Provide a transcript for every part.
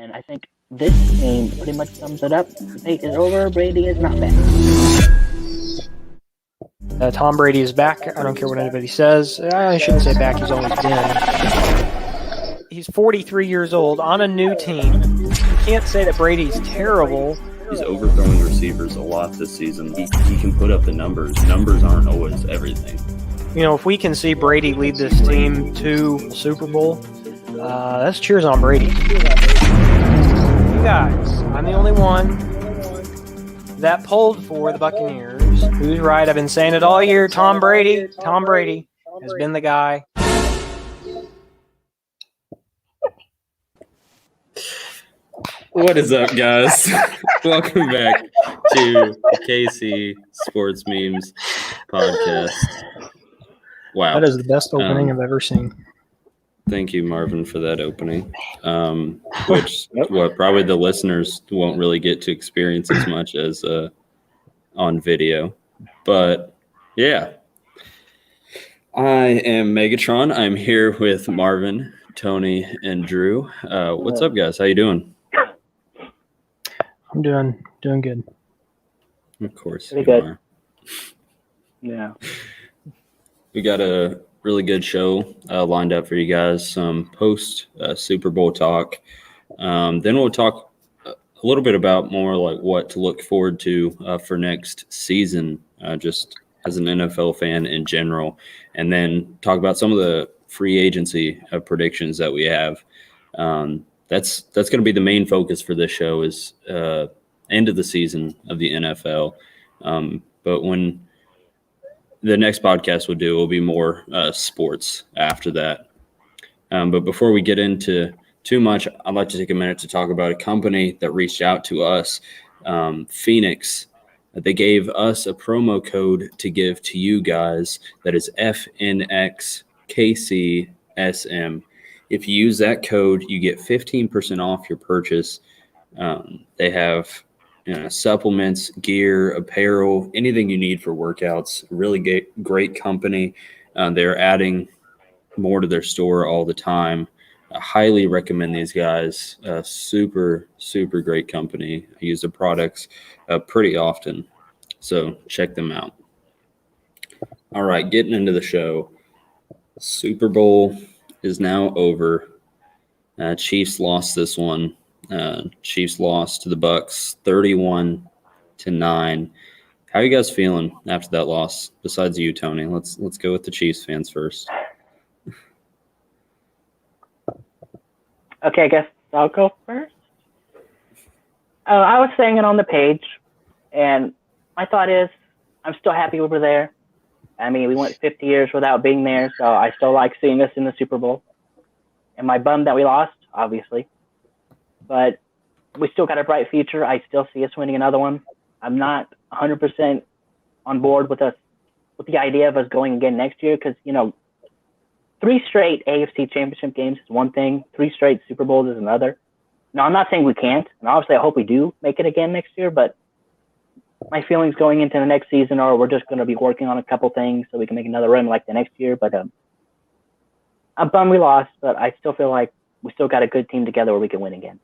And I think this game pretty much sums it up. Debate is over. Brady is not back. Tom Brady is back. I don't care what anybody says. I shouldn't say back. He's always been. He's 43 years old on a new team. You can't say that Brady's terrible. He's overthrowing receivers a lot this season. He can put up the numbers. Numbers aren't always everything. You know, if we can see Brady lead this team to Super Bowl, that's cheers on Brady. You guys, I'm the only one that polled for the Buccaneers. Who's right? I've been saying it all year. Tom Brady. Tom Brady has been the guy. What is up, guys? Welcome back to the KC Sports Memes podcast. Wow. That is the best opening I've ever seen. Thank you, Marvin, for that opening, which probably the listeners won't really get to experience as much as on video. But, yeah. I am Megatron. I'm here with Marvin, Tony, and Drew. What's up, guys? How you doing? I'm doing good. Of course. Pretty good. Are. Yeah. We got a really good show lined up for you guys. Some post Super Bowl talk. Then we'll talk a little bit about more like what to look forward to for next season, just as an NFL fan in general. And then talk about some of the free agency predictions that we have. That's going to be the main focus for this show is end of the season of the NFL. But when the next podcast will be more sports after that. But before we get into too much, I'd like to take a minute to talk about a company that reached out to us, Phoenix. They gave us a promo code to give to you guys that is FNXKCSM. If you use that code, you get 15% off your purchase. They have supplements, gear, apparel, anything you need for workouts. Really great company. They're adding more to their store all the time. I highly recommend these guys. Super, super great company. I use the products pretty often, so check them out. All right, getting into the show. Super Bowl is now over. Chiefs lost this one. Chiefs lost to the Bucs 31-9. How are you guys feeling after that loss? Besides you, Tony, let's go with the Chiefs fans first. Okay, I guess I'll go first. I was saying it on the page, and my thought is I'm still happy we were there. I mean, we went 50 years without being there, so I still like seeing us in the Super Bowl. Am I bummed that we lost? Obviously. But we still got a bright future. I still see us winning another one. I'm not 100% on board with the idea of us going again next year because, 3 straight AFC Championship games is one thing. 3 straight Super Bowls is another. No, I'm not saying we can't. And obviously, I hope we do make it again next year. But my feelings going into the next season are we're just going to be working on a couple things so we can make another run like the next year. But I'm bummed we lost, but I still feel like we still got a good team together where we can win again.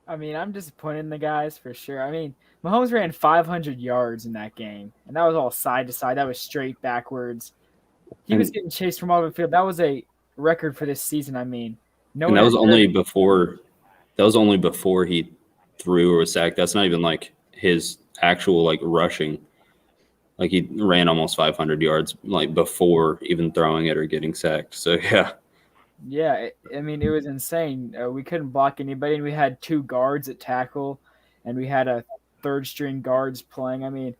I mean, I'm disappointed in the guys for sure. I mean, Mahomes ran 500 yards in that game, and that was all side to side. That was straight backwards. He was getting chased from all over the field. That was a record for this season. I mean, that was only before he threw or was sacked. That's not even like his actual like rushing. Like he ran almost 500 yards like before even throwing it or getting sacked. So yeah. Yeah, I mean, it was insane. We couldn't block anybody, and we had 2 guards at tackle, and we had a third-string guards playing. I mean,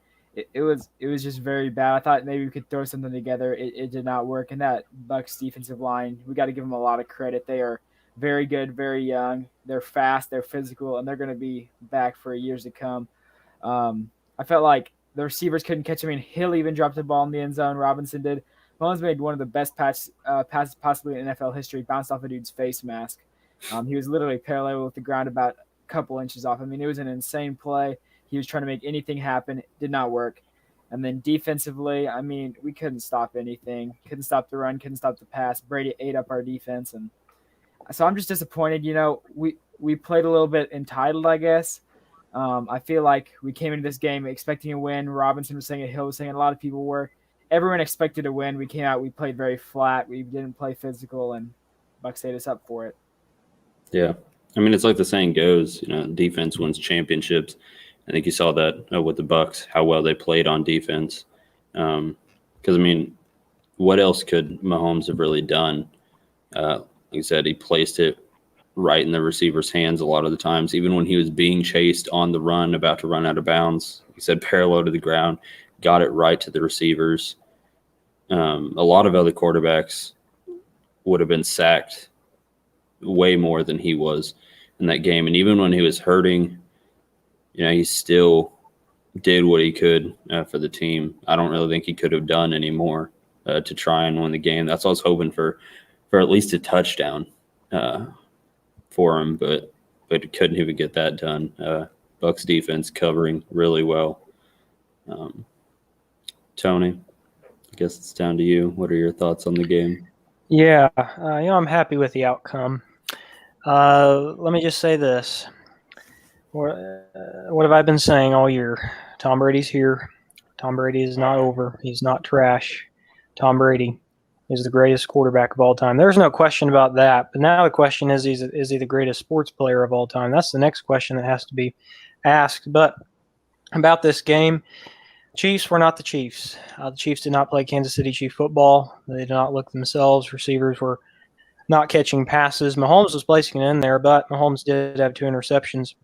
it was just very bad. I thought maybe we could throw something together. It did not work. And that Bucs defensive line, we got to give them a lot of credit. They are very good, very young. They're fast, they're physical, and they're going to be back for years to come. I felt like the receivers couldn't catch him. I mean, Hill even dropped the ball in the end zone. Robinson did. Mahomes made one of the best passes possibly in NFL history, bounced off a dude's face mask. He was literally parallel with the ground about a couple inches off. I mean, it was an insane play. He was trying to make anything happen. It did not work. And then defensively, I mean, we couldn't stop anything. Couldn't stop the run, couldn't stop the pass. Brady ate up our defense. And So I'm just disappointed. We played a little bit entitled, I guess. I feel like we came into this game expecting a win. Robinson was saying it, Hill was saying it, a lot of people were. Everyone expected a win. We came out, we played very flat. We didn't play physical, and Bucks stayed us up for it. Yeah. I mean, it's like the saying goes, defense wins championships. I think you saw that with the Bucks, how well they played on defense. Because, I mean, what else could Mahomes have really done? Like I said, he placed it right in the receiver's hands a lot of the times, even when he was being chased on the run, about to run out of bounds. He said parallel to the ground, got it right to the receivers. A lot of other quarterbacks would have been sacked way more than he was in that game. And even when he was hurting, he still did what he could for the team. I don't really think he could have done any more to try and win the game. That's what I was hoping for at least a touchdown for him, but couldn't even get that done. Bucks defense covering really well. Tony, I guess it's down to you. What are your thoughts on the game? Yeah, I'm happy with the outcome. Let me just say this. What have I been saying all year? Tom Brady's here. Tom Brady is not over. He's not trash. Tom Brady is the greatest quarterback of all time. There's no question about that. But now the question is he the greatest sports player of all time? That's the next question that has to be asked. But about this game, Chiefs were not the Chiefs. The Chiefs did not play Kansas City Chief football. They did not look themselves. Receivers were not catching passes. Mahomes was placing it in there, but Mahomes did have 2 interceptions.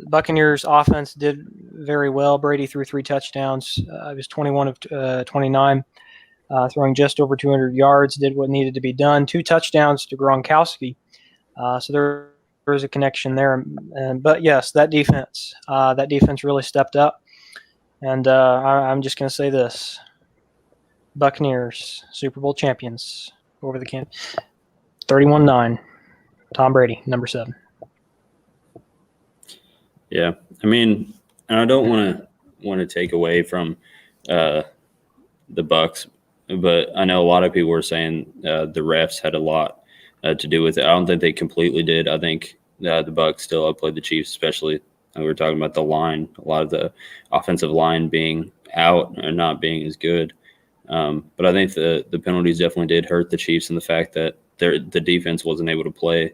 Buccaneers offense did very well. Brady threw 3 touchdowns. He was 21 of 29, throwing just over 200 yards, did what needed to be done. 2 touchdowns to Gronkowski. So there was a connection there. But yes, that defense really stepped up. And I'm just going to say this. Buccaneers, Super Bowl champions over the camp. 31-9. Tom Brady, number 7. Yeah, I mean, and I don't want to take away from the Bucks, but I know a lot of people were saying the refs had a lot to do with it. I don't think they completely did. I think the Bucks still outplayed the Chiefs, especially we were talking about the line, a lot of the offensive line being out or not being as good. But I think the penalties definitely did hurt the Chiefs in the fact that the defense wasn't able to play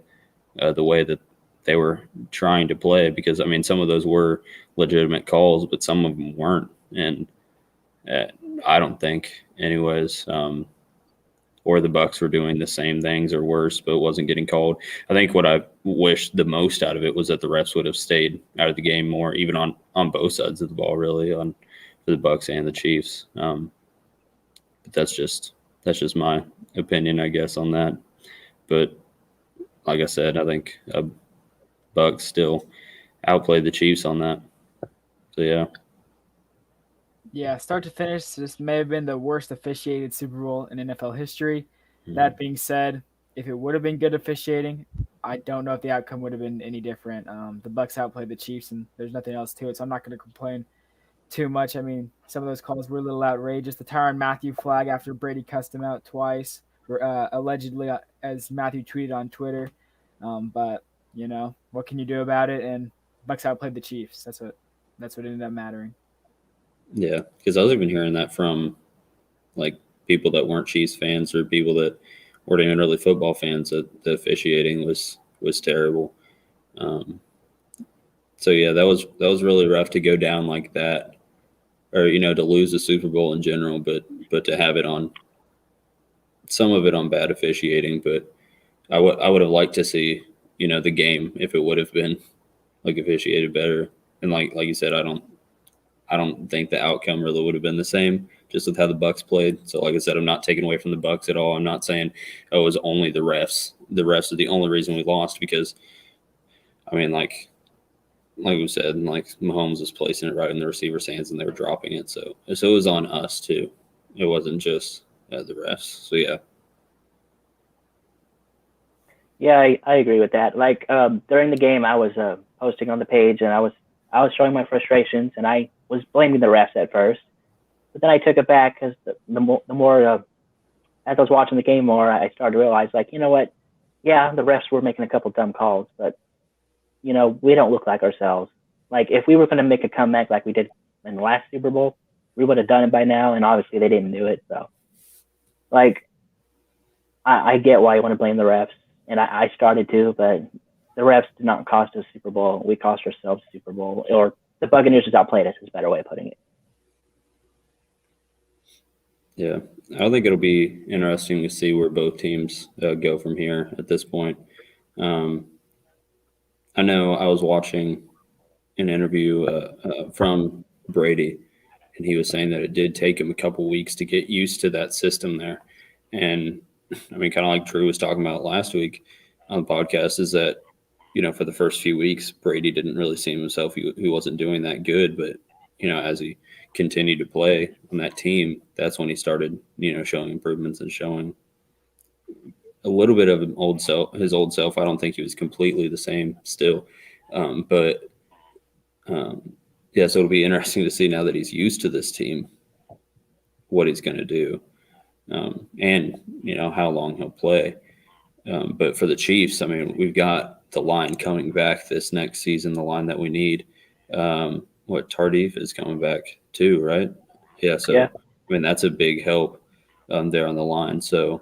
the way that they were trying to play, because I mean, some of those were legitimate calls, but some of them weren't. And I don't think anyways, or the Bucks were doing the same things or worse, but it wasn't getting called. I think what I wished the most out of it was that the refs would have stayed out of the game more, even on both sides of the ball, really, for the Bucks and the Chiefs. But that's just my opinion, I guess, on that. But like I said, I think Bucks still outplayed the Chiefs on that. So yeah. Yeah, start to finish, this may have been the worst officiated Super Bowl in NFL history. That being said, if it would have been good officiating, I don't know if the outcome would have been any different. The Bucks outplayed the Chiefs, and there's nothing else to it, so I'm not going to complain too much. I mean, some of those calls were a little outrageous. The Tyrann Mathieu flag after Brady cussed him out twice, allegedly, as Matthew tweeted on Twitter. But what can you do about it? And Bucks outplayed the Chiefs. That's what ended up mattering. Yeah, because I was even hearing that from like people that weren't Chiefs fans or people that weren't even really football fans, that the officiating was terrible. So yeah, that was really rough to go down like that, or to lose the Super Bowl in general, but to have it on some of it on bad officiating. But I would have liked to see the game if it would have been like officiated better. And like you said, I don't think the outcome really would have been the same just with how the Bucks played. So like I said, I'm not taking away from the Bucks at all. I'm not saying it was only the refs. The refs are the only reason we lost, because I mean, like we said, like Mahomes was placing it right in the receiver's hands and they were dropping it. So it was on us too. It wasn't just the refs. So yeah. Yeah, I agree with that. Like during the game, I was posting on the page, and I was showing my frustrations, and I was blaming the refs at first, but then I took it back, because the more as I was watching the game more, I started to realize, like, you know what? Yeah, the refs were making a couple dumb calls, but, you know, we don't look like ourselves. Like, if we were going to make a comeback like we did in the last Super Bowl, we would have done it by now, and obviously they didn't do it. So, like, I get why you want to blame the refs, and I started to, but the refs did not cost us Super Bowl. We cost ourselves Super Bowl, or the Buccaneers just outplayed us, is a better way of putting it. Yeah, I think it'll be interesting to see where both teams go from here at this point. I know I was watching an interview from Brady, and he was saying that it did take him a couple weeks to get used to that system there. And I mean, kind of like Drew was talking about last week on the podcast, is that, you know, for the first few weeks, Brady didn't really seem himself. He wasn't doing that good, but, you know, as he continued to play on that team, that's when he started, you know, showing improvements and showing a little bit of his old self. I don't think he was completely the same still, but yeah, so it'll be interesting to see now that he's used to this team, what he's going to do, and you know how long he'll play. But for the Chiefs, I mean, we've got the line coming back this next season, the line that we need. Tardif is coming back too, right? Yeah, so Yeah. I mean that's a big help there on the line. So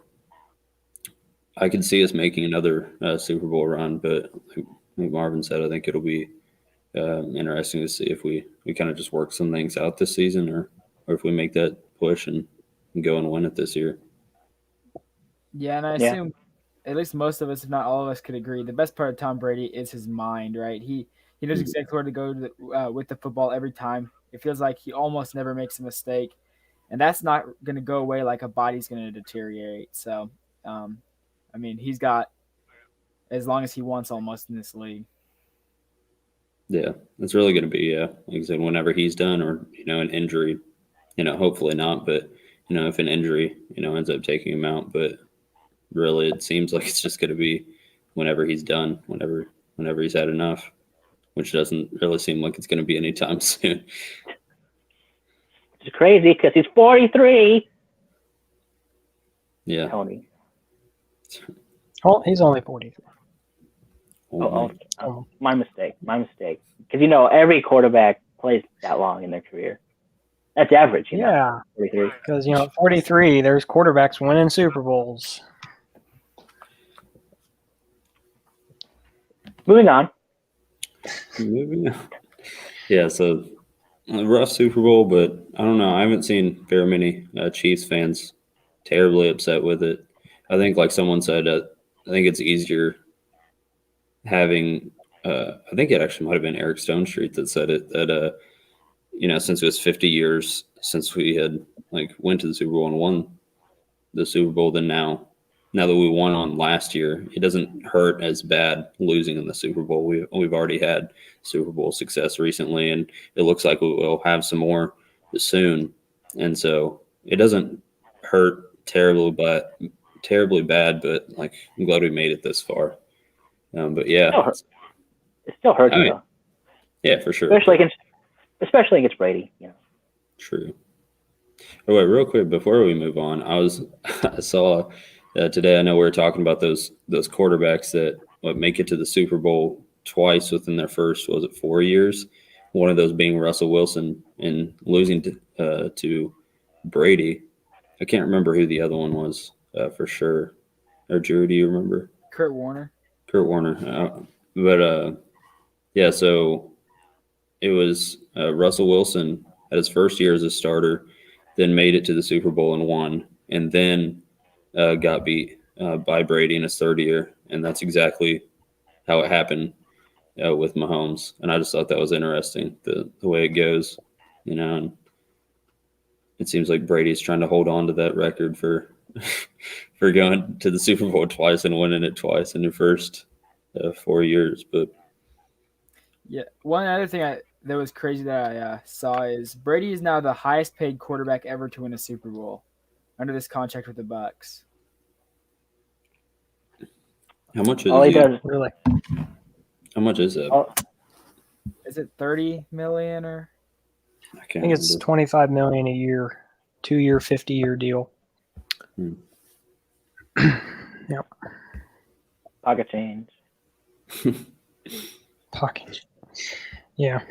I can see us making another Super Bowl run, but like Marvin said, I think it'll be interesting to see if we kind of just work some things out this season, or if we make that push and go and win it this year. Yeah, and I Yeah. assume at least most of us, if not all of us, could agree. The best part of Tom Brady is his mind, right? He knows exactly where to go with the football every time. It feels like he almost never makes a mistake, and that's not going to go away like a body's going to deteriorate. So, I mean, he's got as long as he wants almost in this league. Yeah, it's really going to be, like I said, whenever he's done, or, you know, an injury, you know, hopefully not, but, you know, if an injury, you know, ends up taking him out, but really it seems like it's just going to be whenever he's done, whenever he's had enough, which doesn't really seem like it's going to be anytime soon. It's crazy because he's 43. Yeah. Tony. Oh, he's only 43. My mistake. Because, you know, every quarterback plays that long in their career. That's average, you know. Yeah, 43. because, you know, at 43, there's quarterbacks winning Super Bowls. Moving on. Yeah, so a rough Super Bowl, but I don't know. I haven't seen very many Chiefs fans terribly upset with it. I think, like someone said, I think it's easier having. I think it actually might have been Eric Stone Street that said it, that you know, since it was 50 years since we had went to the Super Bowl and won the Super Bowl, then now that we won on last year, it doesn't hurt as bad losing in the Super Bowl. We've already had Super Bowl success recently, and it looks like we'll have some more soon. And so it doesn't hurt terribly bad, but I'm glad we made it this far. But yeah, It still hurts, I mean, though. Yeah, for sure. Especially against Brady, you know. True. Oh, wait, real quick before we move on, I saw today. I know we were talking about those quarterbacks that make it to the Super Bowl twice within their first, was it 4 years? One of those being Russell Wilson, and losing to Brady. I can't remember who the other one was for sure. Or Drew, do you remember? Kurt Warner. Kurt Warner. But yeah, so it was Russell Wilson at his first year as a starter, then made it to the Super Bowl and won, and then got beat by Brady in his third year. And that's exactly how it happened with Mahomes. And I just thought that was interesting, the way it goes, you know. And it seems like Brady's trying to hold on to that record for for going to the Super Bowl twice and winning it twice in the first 4 years. But yeah, one other thing that was crazy that I saw is Brady is now the highest paid quarterback ever to win a Super Bowl under this contract with the Bucs. how much is All he does, Really? How much is that? Is it $30 million or? I think it's $25 million a year, 2-year, 50-year deal. Yep. Pocket change. Pocket. Yeah.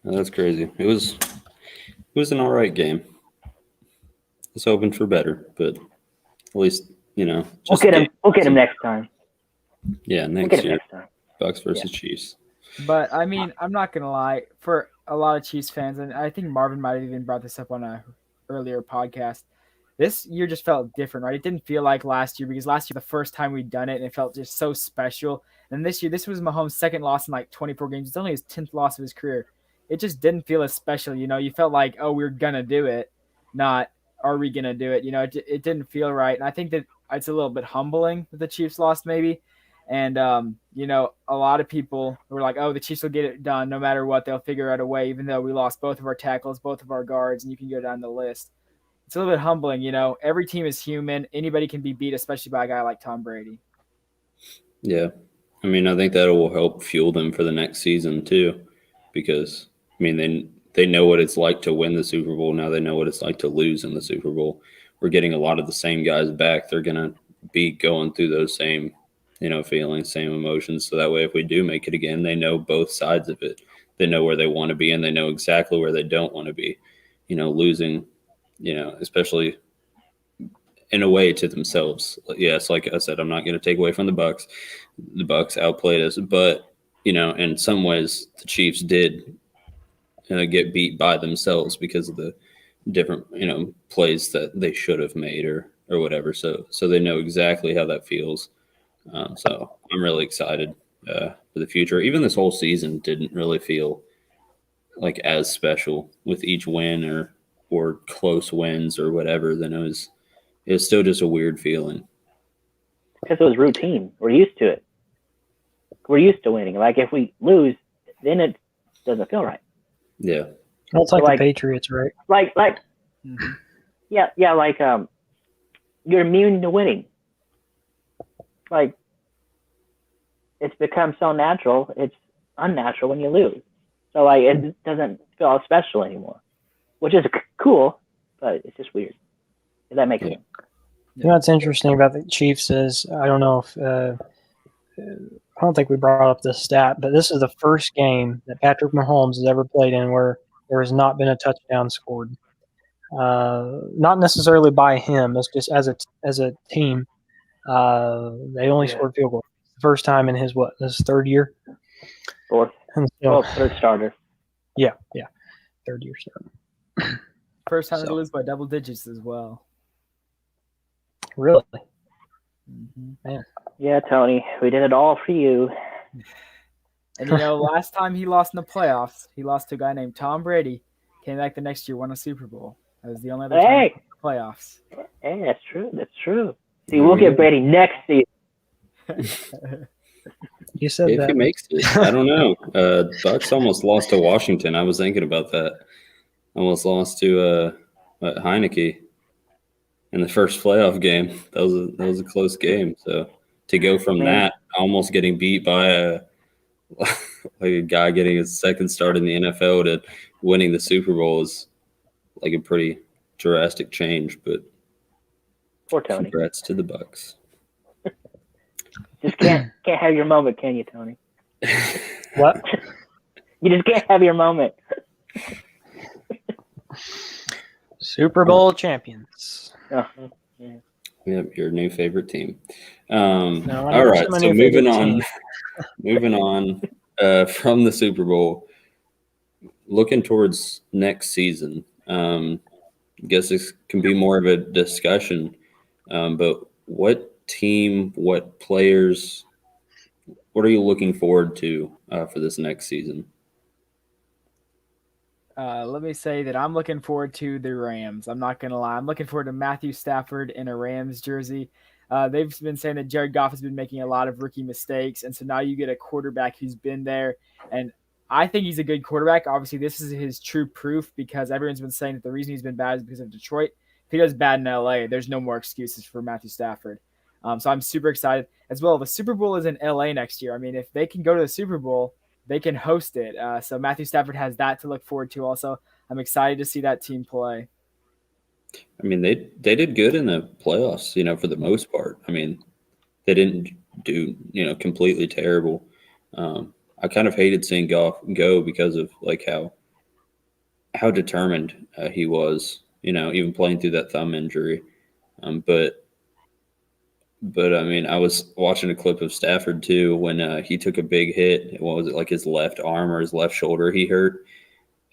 That's crazy. It was an all right game. I was hoping for better, but at least We'll just get him. game. We'll get him next time. Yeah, We'll get next him year, next time. Bucks versus Chiefs. But I mean, I'm not gonna lie. For a lot of Chiefs fans, and I think Marvin might have even brought this up on a earlier podcast. This year just felt different, right? It didn't feel like last year because last year the first time we'd done it, and it felt just so special. And this year, this was Mahomes' second loss in like 24 games. It's only his 10th loss of his career. It just didn't feel as special. You felt like, oh, we're gonna do it, not are we gonna do it? It didn't feel right. And I think that it's a little bit humbling that the Chiefs lost, maybe. And a lot of people were like, "Oh, the Chiefs will get it done no matter what. They'll figure out a way." Even though we lost both of our tackles, both of our guards, and you can go down the list. It's a little bit humbling, Every team is human. Anybody can be beat, especially by a guy like Tom Brady. Yeah, I mean, I think that will help fuel them for the next season too, because I mean they know what it's like to win the Super Bowl. Now they know what it's like to lose in the Super Bowl. We're getting a lot of the same guys back. They're gonna be going through those same feelings, same emotions. So that way, if we do make it again, they know both sides of it. They know where they want to be, and they know exactly where they don't want to be. Losing, especially in a way to themselves. Yes, like I said, I'm not going to take away from the Bucks. The Bucks outplayed us, but in some ways, the Chiefs did get beat by themselves because of the different plays that they should have made or whatever. So they know exactly how that feels. So I'm really excited for the future. Even this whole season didn't really feel like as special with each win or close wins or whatever. Then it was still just a weird feeling. Because it was routine. We're used to it. We're used to winning. Like if we lose, then it doesn't feel right. Yeah. Well, it's like the Patriots, right? Like Mm-hmm. yeah, like you're immune to winning. Like it's become so natural, it's unnatural when you lose. So like it doesn't feel special anymore, which is cool, but it's just weird. If that makes sense. What's interesting about the Chiefs is I don't know if I don't think we brought up this stat, but this is the first game that Patrick Mahomes has ever played in where there has not been a touchdown scored. Not necessarily by him, it's just as a team. They only scored field goals. The first time in his third year? Fourth. And so, third starter. Yeah, third year starter. First time to lose by double digits as well. Really? Mm-hmm. Man. Yeah, Tony, we did it all for you. And last time he lost in the playoffs, he lost to a guy named Tom Brady. Came back the next year, won a Super Bowl. That was the only other time in the playoffs. Hey, that's true. That's true. See, we'll get Brady next season. You said if that. he makes it, I don't know. Bucks almost lost to Washington. I was thinking about that. Almost lost to Heineke in the first playoff game. That was a close game. So to go from that, almost getting beat by a guy getting his second start in the NFL to winning the Super Bowl is like a pretty drastic change. But poor Tony. Congrats to the Bucks. Just can't have your moment, can you, Tony? What? You just can't have your moment. Super Bowl champions. Uh-huh. Yeah. Yep, your new favorite team. No, all right, so moving on from the Super Bowl, looking towards next season. I guess this can be more of a discussion, but what team, what players, what are you looking forward to for this next season? Let me say that I'm looking forward to the Rams. I'm not going to lie. I'm looking forward to Matthew Stafford in a Rams jersey. They've been saying that Jared Goff has been making a lot of rookie mistakes, and so now you get a quarterback who's been there, and I think he's a good quarterback. Obviously, this is his true proof because everyone's been saying that the reason he's been bad is because of Detroit. If he does bad in LA, there's no more excuses for Matthew Stafford. So I'm super excited. As well, the Super Bowl is in LA next year. I mean, if they can go to the Super Bowl, they can host it. So Matthew Stafford has that to look forward to also. I'm excited to see that team play. I mean, they did good in the playoffs, for the most part. I mean, they didn't do, completely terrible. I kind of hated seeing Goff go because of like how determined he was, even playing through that thumb injury. But I mean, I was watching a clip of Stafford too when he took a big hit. What was it, like his left arm or his left shoulder he hurt?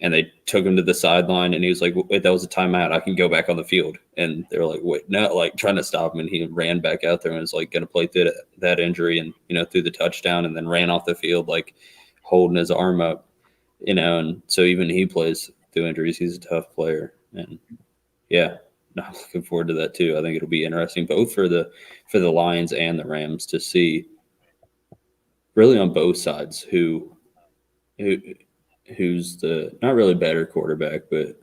And they took him to the sideline, and he was like, "Wait, that was a timeout. I can go back on the field." And they were like, "Wait, no!" Like trying to stop him, and he ran back out there and was like going to play through that injury, and through the touchdown, and then ran off the field like holding his arm up, And so even he plays through injuries. He's a tough player, and yeah, I'm looking forward to that too. I think it'll be interesting both for the Lions and the Rams to see, really on both sides, who's the not really better quarterback, but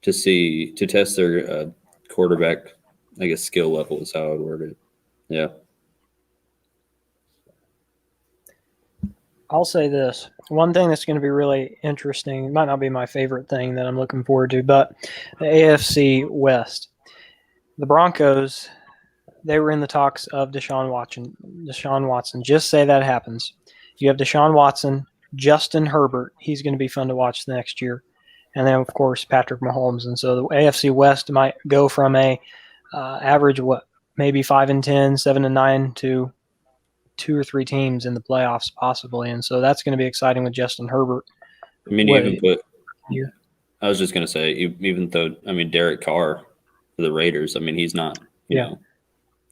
to test their quarterback, I guess, skill level is how I'd word it. Yeah. I'll say this. One thing that's going to be really interesting, it might not be my favorite thing that I'm looking forward to, but the AFC West. The Broncos, they were in the talks of Deshaun Watson. Just say that happens. You have Deshaun Watson, Justin Herbert. He's going to be fun to watch next year. And then, of course, Patrick Mahomes. And so the AFC West might go from a average, maybe 5-10, 7-9 to 2 or 3 teams in the playoffs possibly. And so that's going to be exciting with Justin Herbert. I mean, I was just going to say, even though, Derek Carr for the Raiders, he's not,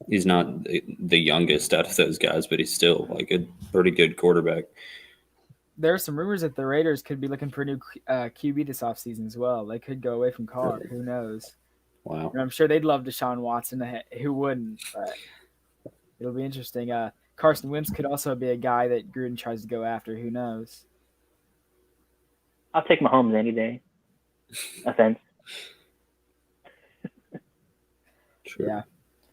he's not the youngest out of those guys, but he's still like a pretty good quarterback. There are some rumors that the Raiders could be looking for a new QB this offseason as well. They could go away from Carr. Who knows? Wow. And I'm sure they'd love Deshaun Watson. Who wouldn't? But it'll be interesting. Carson Wentz could also be a guy that Gruden tries to go after. Who knows? I'll take Mahomes any day. Offense. Sure. Yeah.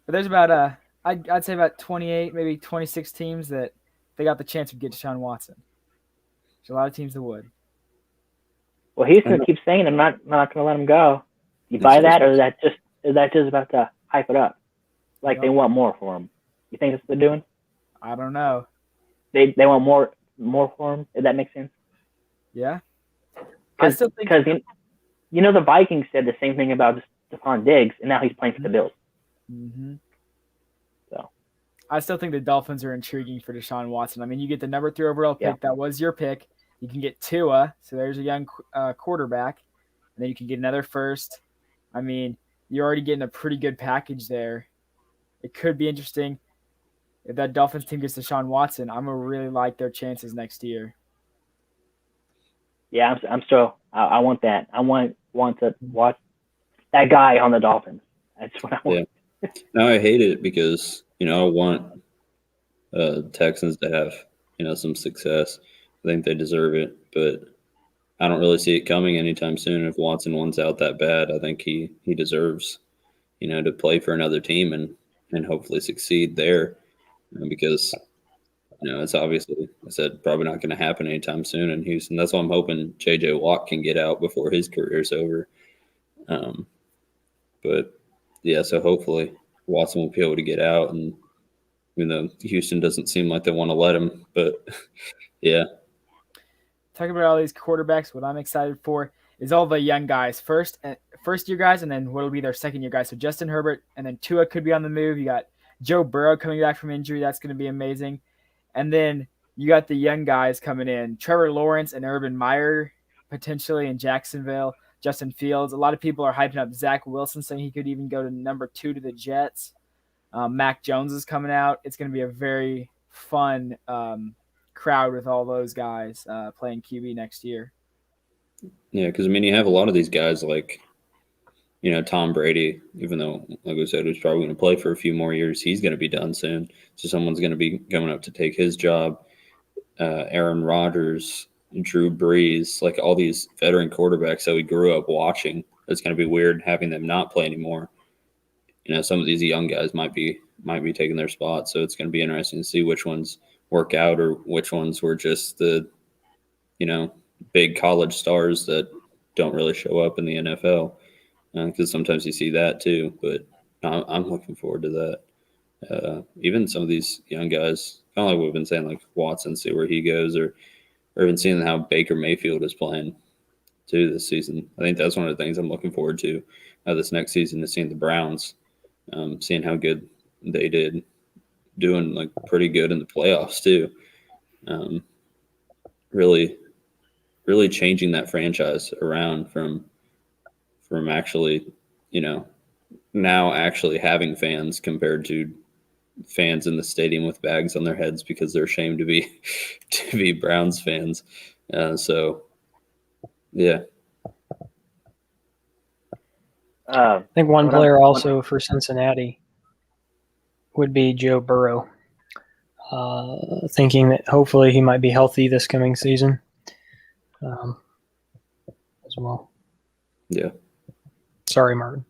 But there's about I'd say about 28, maybe 26 teams that they got the chance to get Deshaun Watson. There's a lot of teams that would. Well, Houston keeps saying I'm not going to let him go. You buy that, or is that just about to hype it up? Like they want more for him. You think that's what they're doing? I don't know. They want more for him. If that makes sense. Yeah. I still think because the Vikings said the same thing about Stephon Diggs, and now he's playing for the Bills. Mm-hmm. So I still think the Dolphins are intriguing for Deshaun Watson. You get the number 3 overall pick. Yeah. That was your pick. You can get Tua, so there's a young quarterback, and then you can get another first. You're already getting a pretty good package there. It could be interesting if that Dolphins team gets Deshaun Watson. I'm gonna really like their chances next year. Yeah, I'm still. I want that. I want to watch that guy on the Dolphins. That's what I want. Yeah. Now I hate it because I want Texans to have some success. I think they deserve it, but I don't really see it coming anytime soon. If Watson wants out that bad, I think he deserves to play for another team and hopefully succeed there, because it's obviously, I said, probably not going to happen anytime soon in Houston. That's why I'm hoping J.J. Watt can get out before his career's over. But yeah, so hopefully Watson will be able to get out, and even though Houston doesn't seem like they want to let him, but yeah. Talking about all these quarterbacks, what I'm excited for is all the young guys, first year guys, and then what'll be their second year guys. So Justin Herbert, and then Tua could be on the move. You got Joe Burrow coming back from injury. That's going to be amazing. And then you got the young guys coming in, Trevor Lawrence and Urban Meyer potentially in Jacksonville. Justin Fields. A lot of people are hyping up Zach Wilson, saying he could even go to number 2 to the Jets. Mac Jones is coming out. It's going to be a very fun crowd with all those guys playing QB next year. Yeah, because you have a lot of these guys like, Tom Brady, even though, like we said, he's probably going to play for a few more years, he's going to be done soon. So someone's going to be coming up to take his job. Aaron Rodgers, Drew Brees, like all these veteran quarterbacks that we grew up watching. It's going to be weird having them not play anymore. Some of these young guys might be taking their spot. So it's going to be interesting to see which ones work out or which ones were just the, big college stars that don't really show up in the NFL. because sometimes you see that too. But I'm looking forward to that. Even some of these young guys, kind of like we've been saying, like Watson, see where he goes, or even seeing how Baker Mayfield is playing too this season. I think that's one of the things I'm looking forward to this next season, is seeing the Browns, seeing how good they did, doing like pretty good in the playoffs too. Really, really changing that franchise around from actually, now actually having fans compared to fans in the stadium with bags on their heads because they're ashamed to be to be Browns fans. So yeah. I think one player also for Cincinnati would be Joe Burrow. Thinking that hopefully he might be healthy this coming season as well. Yeah. Sorry, Martin.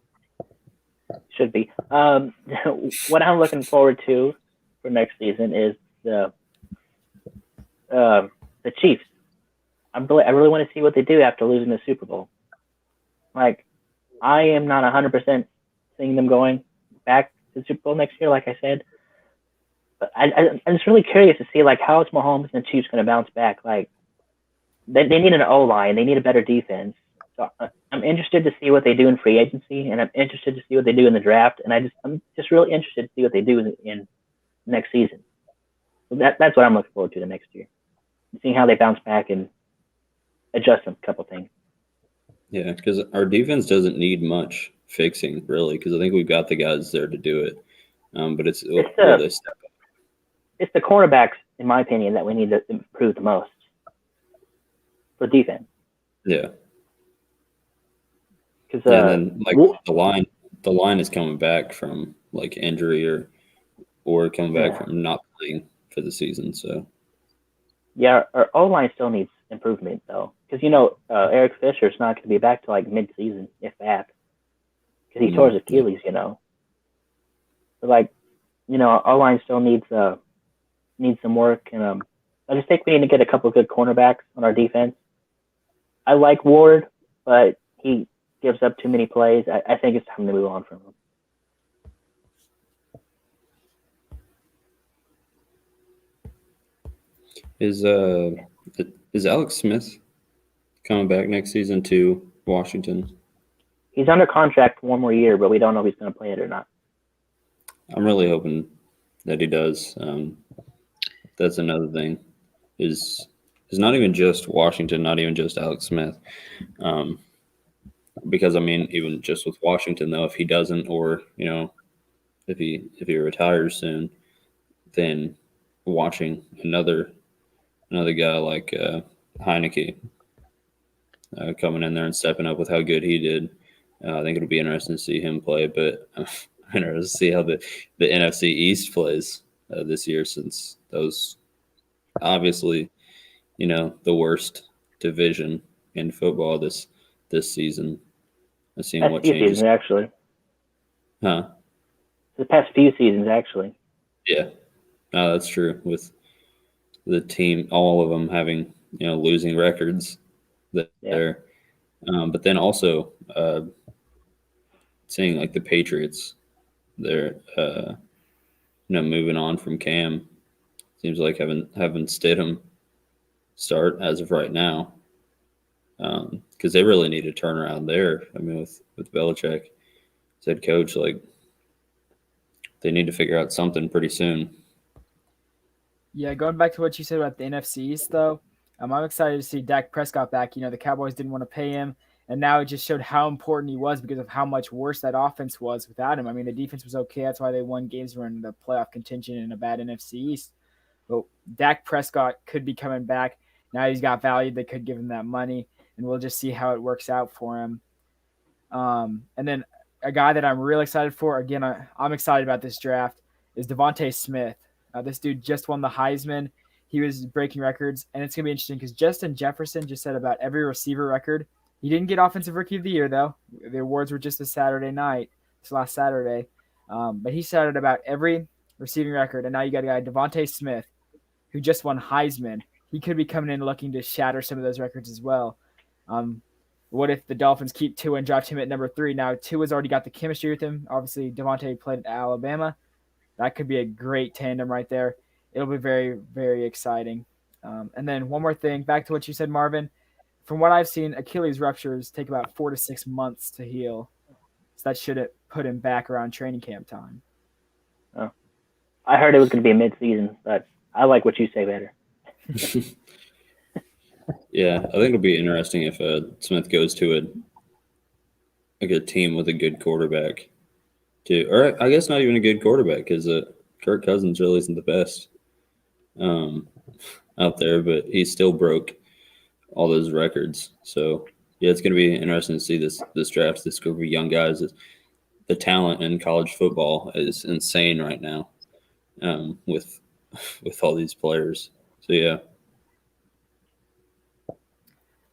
Should be. What I'm looking forward to for next season is the Chiefs. I really want to see what they do after losing the Super Bowl. Like, I am not 100% seeing them going back to the Super Bowl next year, like I said. But I'm just really curious to see, like, how is Mahomes and the Chiefs going to bounce back? Like, they need an O-line. They need a better defense. So I'm interested to see what they do in free agency, and I'm interested to see what they do in the draft. And I'm just really interested to see what they do in next season. So that's what I'm looking forward to the next year, seeing how they bounce back and adjust a couple things. Yeah, because our defense doesn't need much fixing, really, because I think we've got the guys there to do it. But it's will they step up? It's the cornerbacks, in my opinion, that we need to improve the most for defense. Yeah. Because and then like the line is coming back from like injury or coming back from not playing for the season. So yeah, our O line still needs improvement though, because Eric Fisher's not going to be back to like mid-season, if that, because he tore his Achilles. But like, our O line still needs some work, and I just think we need to get a couple good cornerbacks on our defense. I like Ward, but he gives up too many plays. I think it's time to move on from him. Is Alex Smith coming back next season to Washington? He's under contract for one more year, but we don't know if he's going to play it or not. I'm really hoping that he does. That's another thing. Is not even just Washington, not even just Alex Smith. Because I mean, even just with Washington, though, if he doesn't, or if he retires soon, then watching another guy like Heineke coming in there and stepping up with how good he did, I think it'll be interesting to see him play. But I'm interested to see how the NFC East plays this year, since those obviously the worst division in football this season. I've seen what changes. Seasons, actually. Huh? The past few seasons, actually. Yeah. No, that's true. With the team, all of them having, losing records there. But then also seeing like the Patriots, they're, moving on from Cam. Seems like having Stidham start as of right now. Because they really need a turnaround there. I mean, with Belichick, head coach, like they need to figure out something pretty soon. Yeah, going back to what you said about the NFCs, though, I'm excited to see Dak Prescott back. The Cowboys didn't want to pay him, and now it just showed how important he was because of how much worse that offense was without him. I mean, the defense was okay. That's why they won games were in the playoff contention in a bad NFC East. But Dak Prescott could be coming back. Now he's got value. They could give him that money, and we'll just see how it works out for him. And then a guy that I'm real excited for, again, I'm excited about this draft, is Devontae Smith. This dude just won the Heisman. He was breaking records, and it's going to be interesting because Justin Jefferson just set about every receiver record. He didn't get Offensive Rookie of the Year, though. The awards were just this Saturday night, this last Saturday. But he set about every receiving record, and now you got a guy, Devontae Smith, who just won Heisman. He could be coming in looking to shatter some of those records as well. We'll what if the Dolphins keep Tua and draft him at number 3? Now, Tua's already got the chemistry with him. Obviously, Devontae played at Alabama. That could be a great tandem right there. It'll be very, very exciting. And then one more thing, back to what you said, Marvin. From what I've seen, Achilles ruptures take about 4 to 6 months to heal. So that should put him back around training camp time. Oh. I heard it was going to be mid-season, but I like what you say better. Yeah, I think it'll be interesting if Smith goes to a good team with a good quarterback, too. Or I guess not even a good quarterback because Kirk Cousins really isn't the best out there, but he still broke all those records. So yeah, it's going to be interesting to see this draft, this group of young guys. The talent in college football is insane right now, with all these players. So yeah.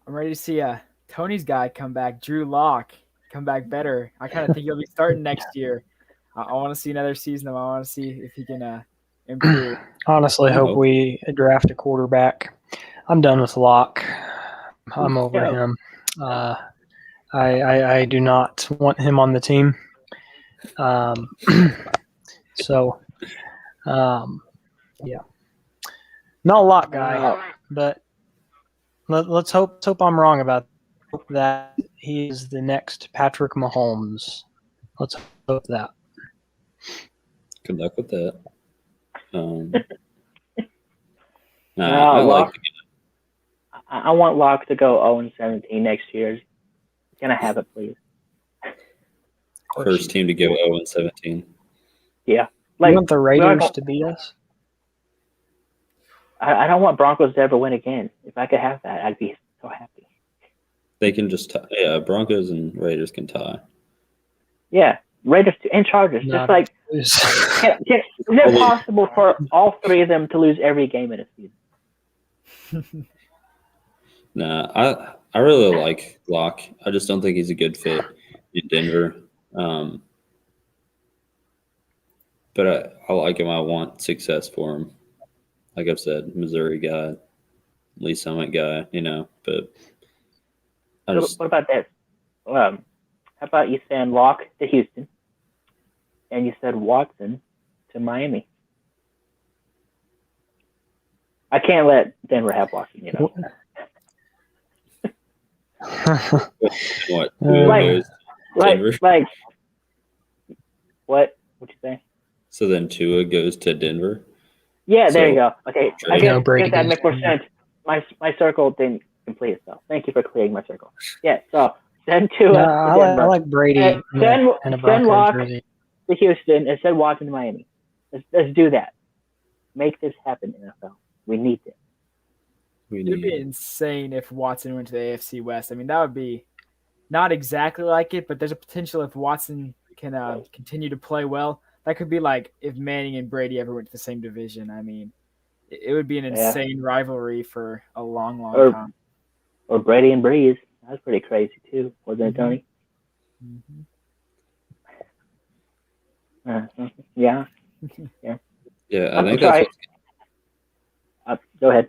I'm ready to see Tony's guy come back, Drew Lock, come back better. I kind of think he'll be starting next year. I want to see another season of him. I want to see if he can improve. Honestly, hope we draft a quarterback. I'm done with Locke. I'm over him. I do not want him on the team. Yeah. Not a Locke guy, but let's hope I'm wrong about that. He is the next Patrick Mahomes. Let's hope that. Good luck with that. I want Locke to go 0-17 next year. Can I have it, please? First team to go 0-17. Yeah. You want the Raiders to beat us? I don't want Broncos to ever win again. If I could have that, I'd be so happy. They can just tie. Yeah, Broncos and Raiders can tie. Yeah, Raiders and Chargers. Just like, is it possible for all three of them to lose every game in a season? Nah, I really like Locke. I just don't think he's a good fit in Denver. But I like him. I want success for him. Like I've said, Missouri guy, Lee Summit guy, but What about this? How about you send Locke to Houston and you send Watson to Miami? I can't let Denver have Watson, What? Like, what'd you say? So then Tua goes to Denver? Yeah, there you go. Okay, I guess Brady that makes more sense. My circle didn't complete itself. Thank you for clearing my circle. Yeah, so send Tua to Denver. I like Brady send Locke jersey to Houston and send Watson to Miami. Let's do that. Make this happen, NFL. We need this. It would be insane if Watson went to the AFC West. I mean, that would be not exactly like it, but there's a potential if Watson can continue to play well. That could be like if Manning and Brady ever went to the same division. I mean, it would be an insane rivalry for a long, long time. Or Brady and Breeze. That's pretty crazy too, wasn't it, Tony? Mm-hmm. Yeah. Yeah, I think that's go ahead.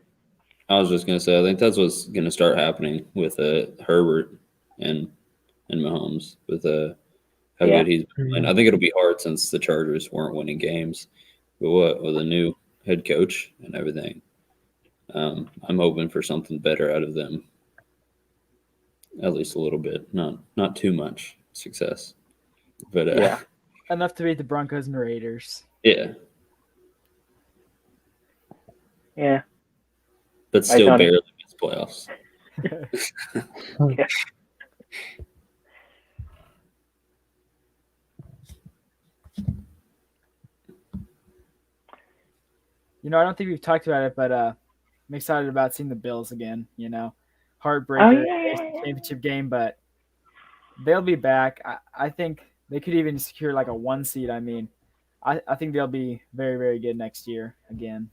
I was just going to say, I think that's what's going to start happening with Herbert and Mahomes with how good he's been playing. I think it'll be hard since the Chargers weren't winning games. But with a new head coach and everything, I'm hoping for something better out of them. At least a little bit, not too much success, but enough to beat the Broncos and Raiders. Yeah, but still barely miss playoffs. Yeah. I don't think we've talked about it, but I'm excited about seeing the Bills again. Heartbreaker championship game, but they'll be back. I think they could even secure like a 1 seed. I mean, I think they'll be very, very good next year again.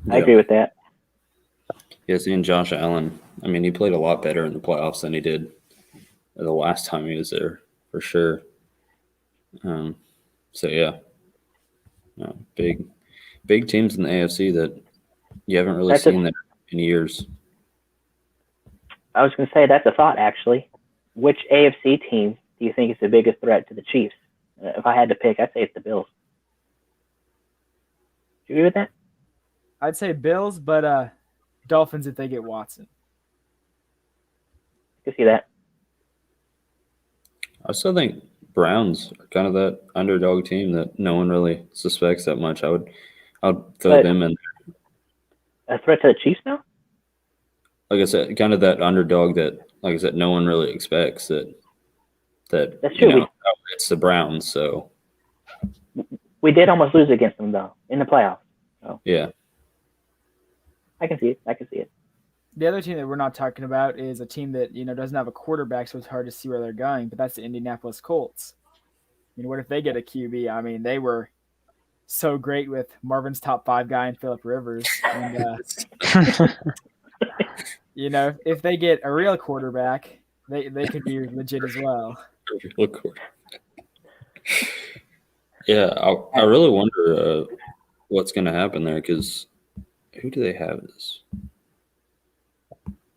I agree with that. Yeah, seeing Josh Allen, I mean, he played a lot better in the playoffs than he did the last time he was there, for sure. So, yeah. Big teams in the AFC that you haven't really seen that in years. I was going to say that's a thought actually. Which AFC team do you think is the biggest threat to the Chiefs? If I had to pick, I'd say it's the Bills. Do you agree with that? I'd say Bills, but Dolphins if they get Watson. I can see that. I still think Browns are kind of that underdog team that no one really suspects that much. I would throw But- them in. A threat to the Chiefs now? Like I said, kind of that underdog that, like I said, no one really expects that. That's You true. know, it's the Browns, so We did almost lose against them though in the playoffs. yeah. I can see it. The other team that we're not talking about is a team that doesn't have a quarterback, so it's hard to see where they're going. But that's the Indianapolis Colts. I mean, what if they get a QB? I mean, they were so great with Marvin's top 5 guy and Phillip Rivers, and if they get a real quarterback, they could be legit as well. Look, yeah, I really wonder what's going to happen there because who do they have this?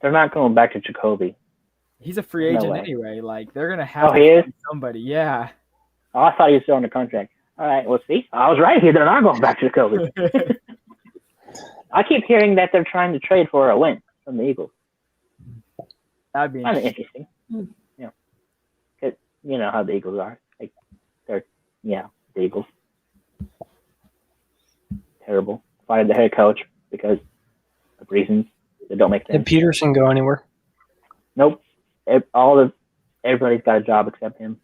They're not going back to Jacoby. He's a free No agent way. anyway. Like they're gonna have He to is? find somebody. Yeah. Oh, I thought he was still under contract. All right, well, see, I was right here. They're not going back to Jacoby. I keep hearing that they're trying to trade for a win from the Eagles. That'd be Kind of interesting. interesting. Yeah, 'cause you know how the Eagles are. Like they're the Eagles. Terrible. Fired the head coach because of reasons that don't make Did sense. Peterson go anywhere? Nope. Everybody's got a job except him.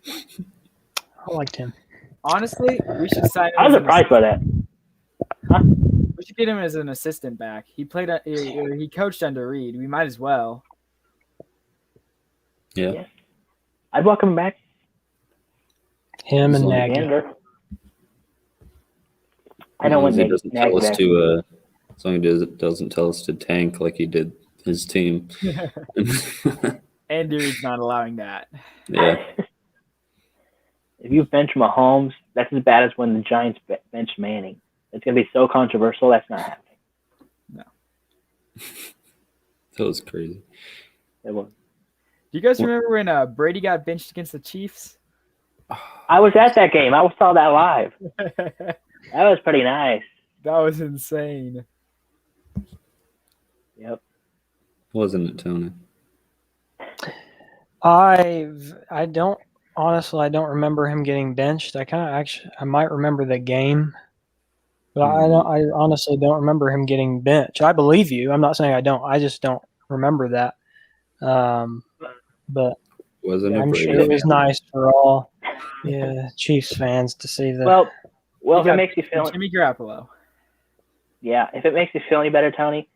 I liked him. Honestly, we should sign him. I was as an surprised by that. We should get him as an assistant back. He played. He coached under Reed. We might as well. Yeah. I'd welcome him back. Him As and long as Nagy. Janitor. I know As when long as he doesn't tell us back. to. As long as he doesn't tell us to tank like he did his team. And Reed's not allowing that. Yeah. If you bench Mahomes, that's as bad as when the Giants bench Manning. It's going to be so controversial. That's not happening. That was crazy. It was. Do you guys remember when Brady got benched against the Chiefs? I was at that game. I saw that live. That was pretty nice. That was insane. Yep. Wasn't it, Tony? I don't remember him getting benched. I might remember the game, but I honestly don't remember him getting benched. I believe you. I'm not saying I don't. I just don't remember that. But Wasn't it I'm Brady? sure it was nice for all Chiefs fans to see that. Well, if it makes you feel Jimmy Garoppolo. if it makes you feel any better, Tony,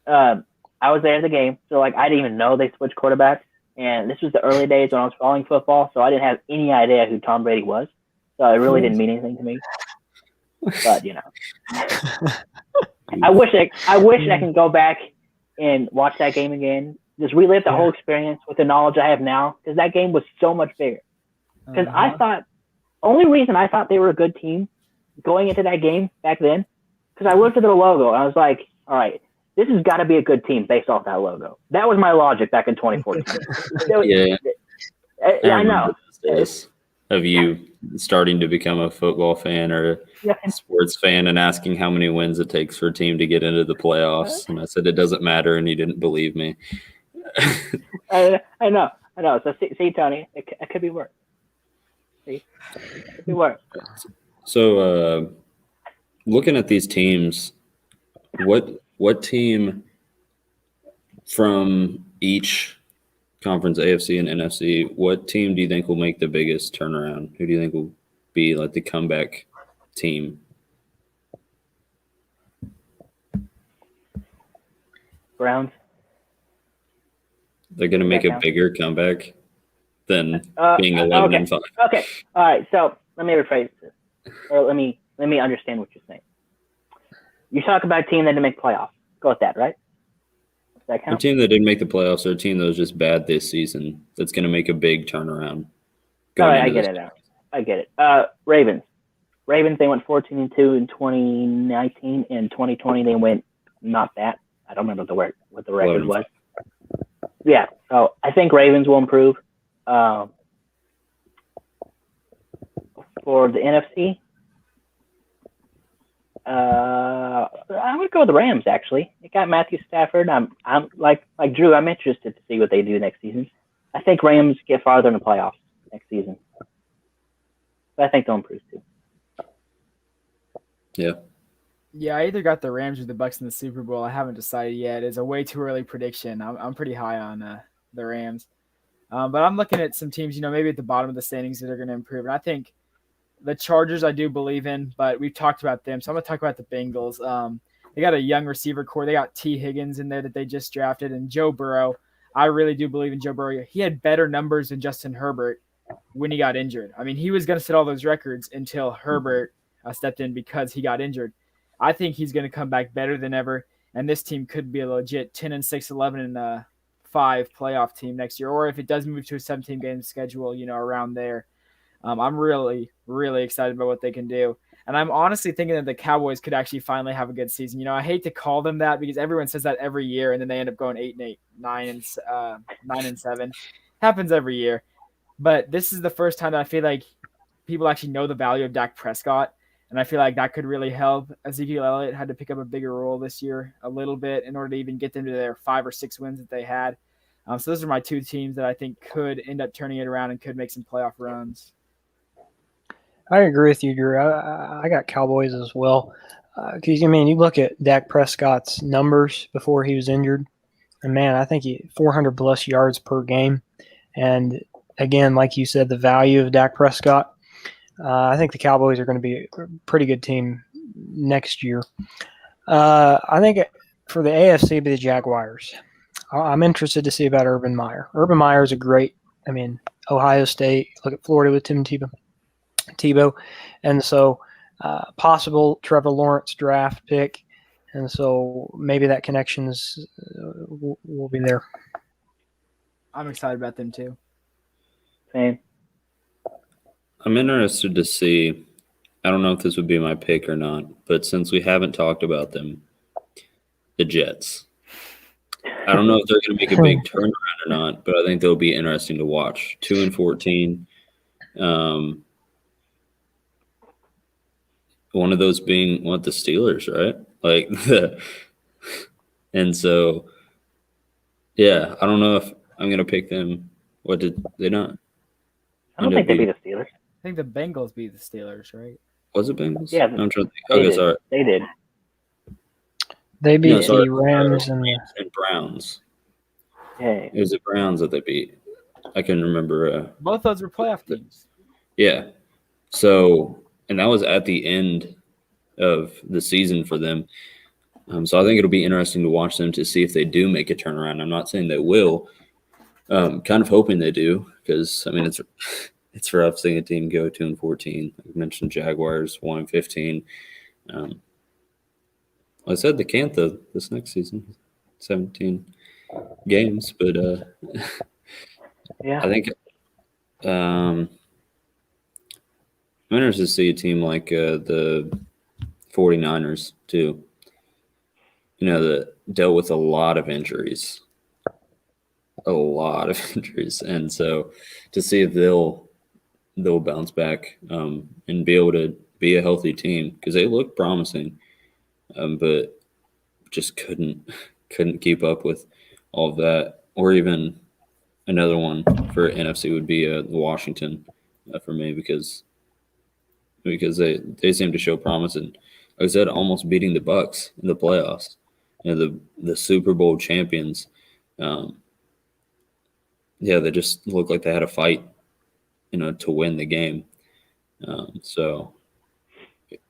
I was there at the game, so I didn't even know they switched quarterbacks. And this was the early days when I was following football, so I didn't have any idea who Tom Brady was. So it really didn't mean anything to me. But I wish I can go back and watch that game again, just relive the whole experience with the knowledge I have now, because that game was so much bigger. Because I thought, only reason I thought they were a good team going into that game back then, because I looked at their logo and I was like, all right, this has got to be a good team based off that logo. That was my logic back in 2014. Yeah. I know. Days of you starting to become a football fan or a sports fan and asking how many wins it takes for a team to get into the playoffs. And I said, it doesn't matter. And you didn't believe me. I know. So see, Tony, it could be worse. See, it could be worse. So looking at these teams, what team from each conference, AFC and NFC, what team do you think will make the biggest turnaround? Who do you think will be like the comeback team? Browns. They're going to make a bigger comeback than being 11-5. Okay. All right. So let me rephrase this, or let me understand what you're saying. You talk about a team that didn't make playoffs. Go with that, right? Does that count? A team that didn't make the playoffs or a team that was just bad this season that's going to make a big turnaround. All right, I get it now. I get it. Ravens, they went 14-2 in 2019. In 2020, they went not that. I don't remember what the record was. Yeah, so I think Ravens will improve. For the NFC, I would go with the Rams. Actually, it got Matthew Stafford. I'm like Drew. I'm interested to see what they do next season. I think Rams get farther in the playoffs next season, but I think they'll improve too. Yeah. Yeah, I either got the Rams or the Bucks in the Super Bowl. I haven't decided yet. It's a way too early prediction. I'm pretty high on the Rams, but I'm looking at some teams, maybe at the bottom of the standings that are going to improve. And I think the Chargers I do believe in, but we've talked about them, so I'm going to talk about the Bengals. They got a young receiver core. They got T. Higgins in there that they just drafted, and Joe Burrow. I really do believe in Joe Burrow. He had better numbers than Justin Herbert when he got injured. I mean, he was going to set all those records until Herbert stepped in because he got injured. I think he's going to come back better than ever, and this team could be a legit 10-6, 11-5 playoff team next year. Or if it does move to a 17-game schedule, around there. I'm really, really excited about what they can do. And I'm honestly thinking that the Cowboys could actually finally have a good season. I hate to call them that because everyone says that every year, and then they end up going 8-8, 9-7. Happens every year. But this is the first time that I feel like people actually know the value of Dak Prescott. And I feel like that could really help. Ezekiel Elliott had to pick up a bigger role this year a little bit in order to even get them to their 5 or 6 wins that they had. So those are my two teams that I think could end up turning it around and could make some playoff runs. I agree with you, Drew. I got Cowboys as well. Because, you look at Dak Prescott's numbers before he was injured, and, man, I think he 400-plus yards per game. And, again, like you said, the value of Dak Prescott, I think the Cowboys are going to be a pretty good team next year. I think for the AFC, it'll be the Jaguars. I'm interested to see about Urban Meyer. Urban Meyer is a great, Ohio State. Look at Florida with Tim Tebow. And so possible Trevor Lawrence draft pick. And so maybe that connections will be there. I'm excited about them too. Same. I'm interested to see. I don't know if this would be my pick or not, but since we haven't talked about them, the Jets. I don't know if they're going to make a big turnaround or not, but I think they'll be interesting to watch. 2-14. One of those being the Steelers, right? And so, yeah, I don't know if I'm going to pick them. What did they not? I don't think they beat the Steelers. I think the Bengals beat the Steelers, right? Was it Bengals? Yeah. I'm trying to think. Okay, sorry. They did. They beat the Rams and Browns. Hey. It was the Browns that they beat. I can remember. Both those were playoff teams. Yeah. So, and that was at the end of the season for them. So I think it'll be interesting to watch them to see if they do make a turnaround. I'm not saying they will. Kind of hoping they do because, it's rough seeing a team go 2-14. I mentioned Jaguars 1-15. Like I said, they can't this next season, 17 games. But yeah, I think I'm interested to see a team like the 49ers too. That dealt with a lot of injuries. And so to see if they'll bounce back and be able to be a healthy team because they look promising, but just couldn't keep up with all of that. Or even another one for NFC would be Washington for me because they seem to show promise and, like I said, almost beating the Bucs in the playoffs. The Super Bowl champions. They just looked like they had a fight, to win the game. So,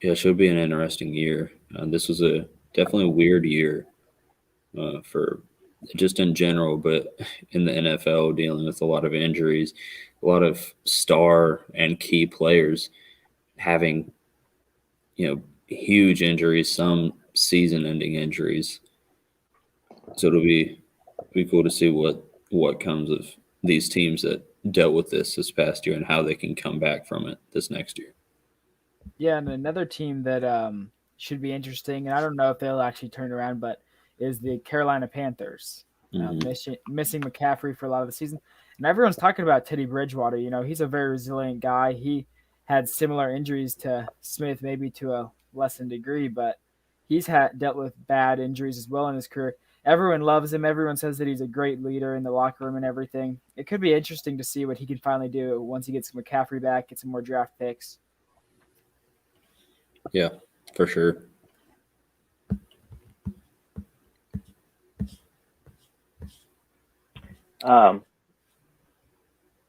it should be an interesting year. This was definitely a weird year for just in general, but in the NFL, dealing with a lot of injuries, a lot of star and key players having, huge injuries, some season-ending injuries. So it'll be cool to see what comes of these teams that dealt with this past year and how they can come back from it this next year. Yeah, and another team that should be interesting, and I don't know if they'll actually turn around, but is the Carolina Panthers. Mhm. Missing McCaffrey for a lot of the season. And everyone's talking about Teddy Bridgewater. He's a very resilient guy. He had similar injuries to Smith, maybe to a lessened degree, but he's dealt with bad injuries as well in his career. Everyone loves him. Everyone says that he's a great leader in the locker room and everything. It could be interesting to see what he can finally do once he gets McCaffrey back, get some more draft picks. Yeah, for sure.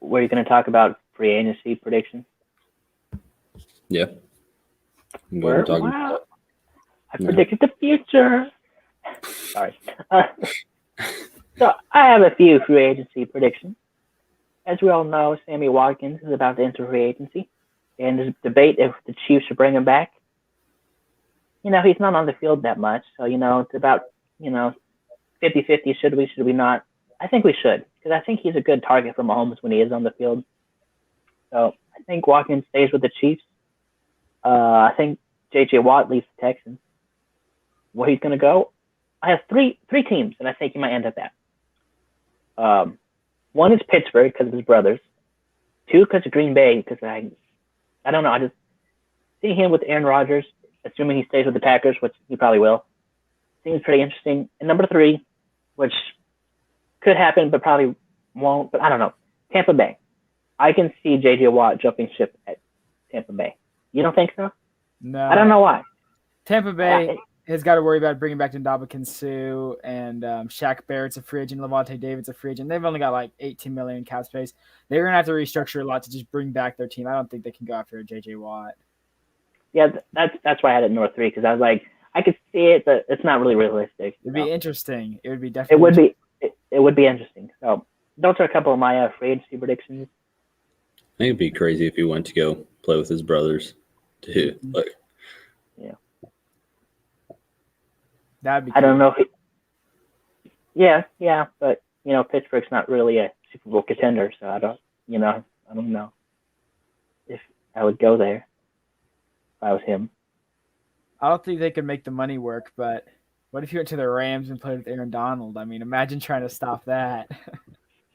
Were you going to talk about free agency predictions? Yeah. I'm going to talk about Wow. I Yeah. predicted the future. Sorry. So I have a few free agency predictions. As we all know, Sammy Watkins is about to enter free agency, and there's debate if the Chiefs should bring him back. He's not on the field that much, so it's about 50-50. Should we not? I think we should, because I think he's a good target for Mahomes when he is on the field. So I think Watkins stays with the Chiefs. I think J.J. Watt leaves the Texans. Where he's going to go, I have three teams that I think he might end up at. One is Pittsburgh because of his brothers. Two because of Green Bay because I don't know. I just see him with Aaron Rodgers, assuming he stays with the Packers, which he probably will. Seems pretty interesting. And number three, which could happen but probably won't, but I don't know. Tampa Bay. I can see J.J. Watt jumping ship at Tampa Bay. You don't think so? No. I don't know why. Tampa Bay has got to worry about bringing back Ndamukong Suh and Shaq Barrett's a free agent, Levante David's a free agent. They've only got like $18 million in cap space. They're gonna have to restructure a lot to just bring back their team. I don't think they can go after a JJ Watt. Yeah, that's why I had it in number three, because I was like, I could see it, but it's not really realistic. It'd be interesting. It would be It definitely. would be. It would be interesting. So those are a couple of my free agency predictions. I think it'd be crazy if he went to go play with his brothers, too. Like, That'd be. I don't know if. Yeah, but Pittsburgh's not really a Super Bowl contender, so I don't know if I would go there if I was him. I don't think they could make the money work, but what if you went to the Rams and played with Aaron Donald? I mean, imagine trying to stop that.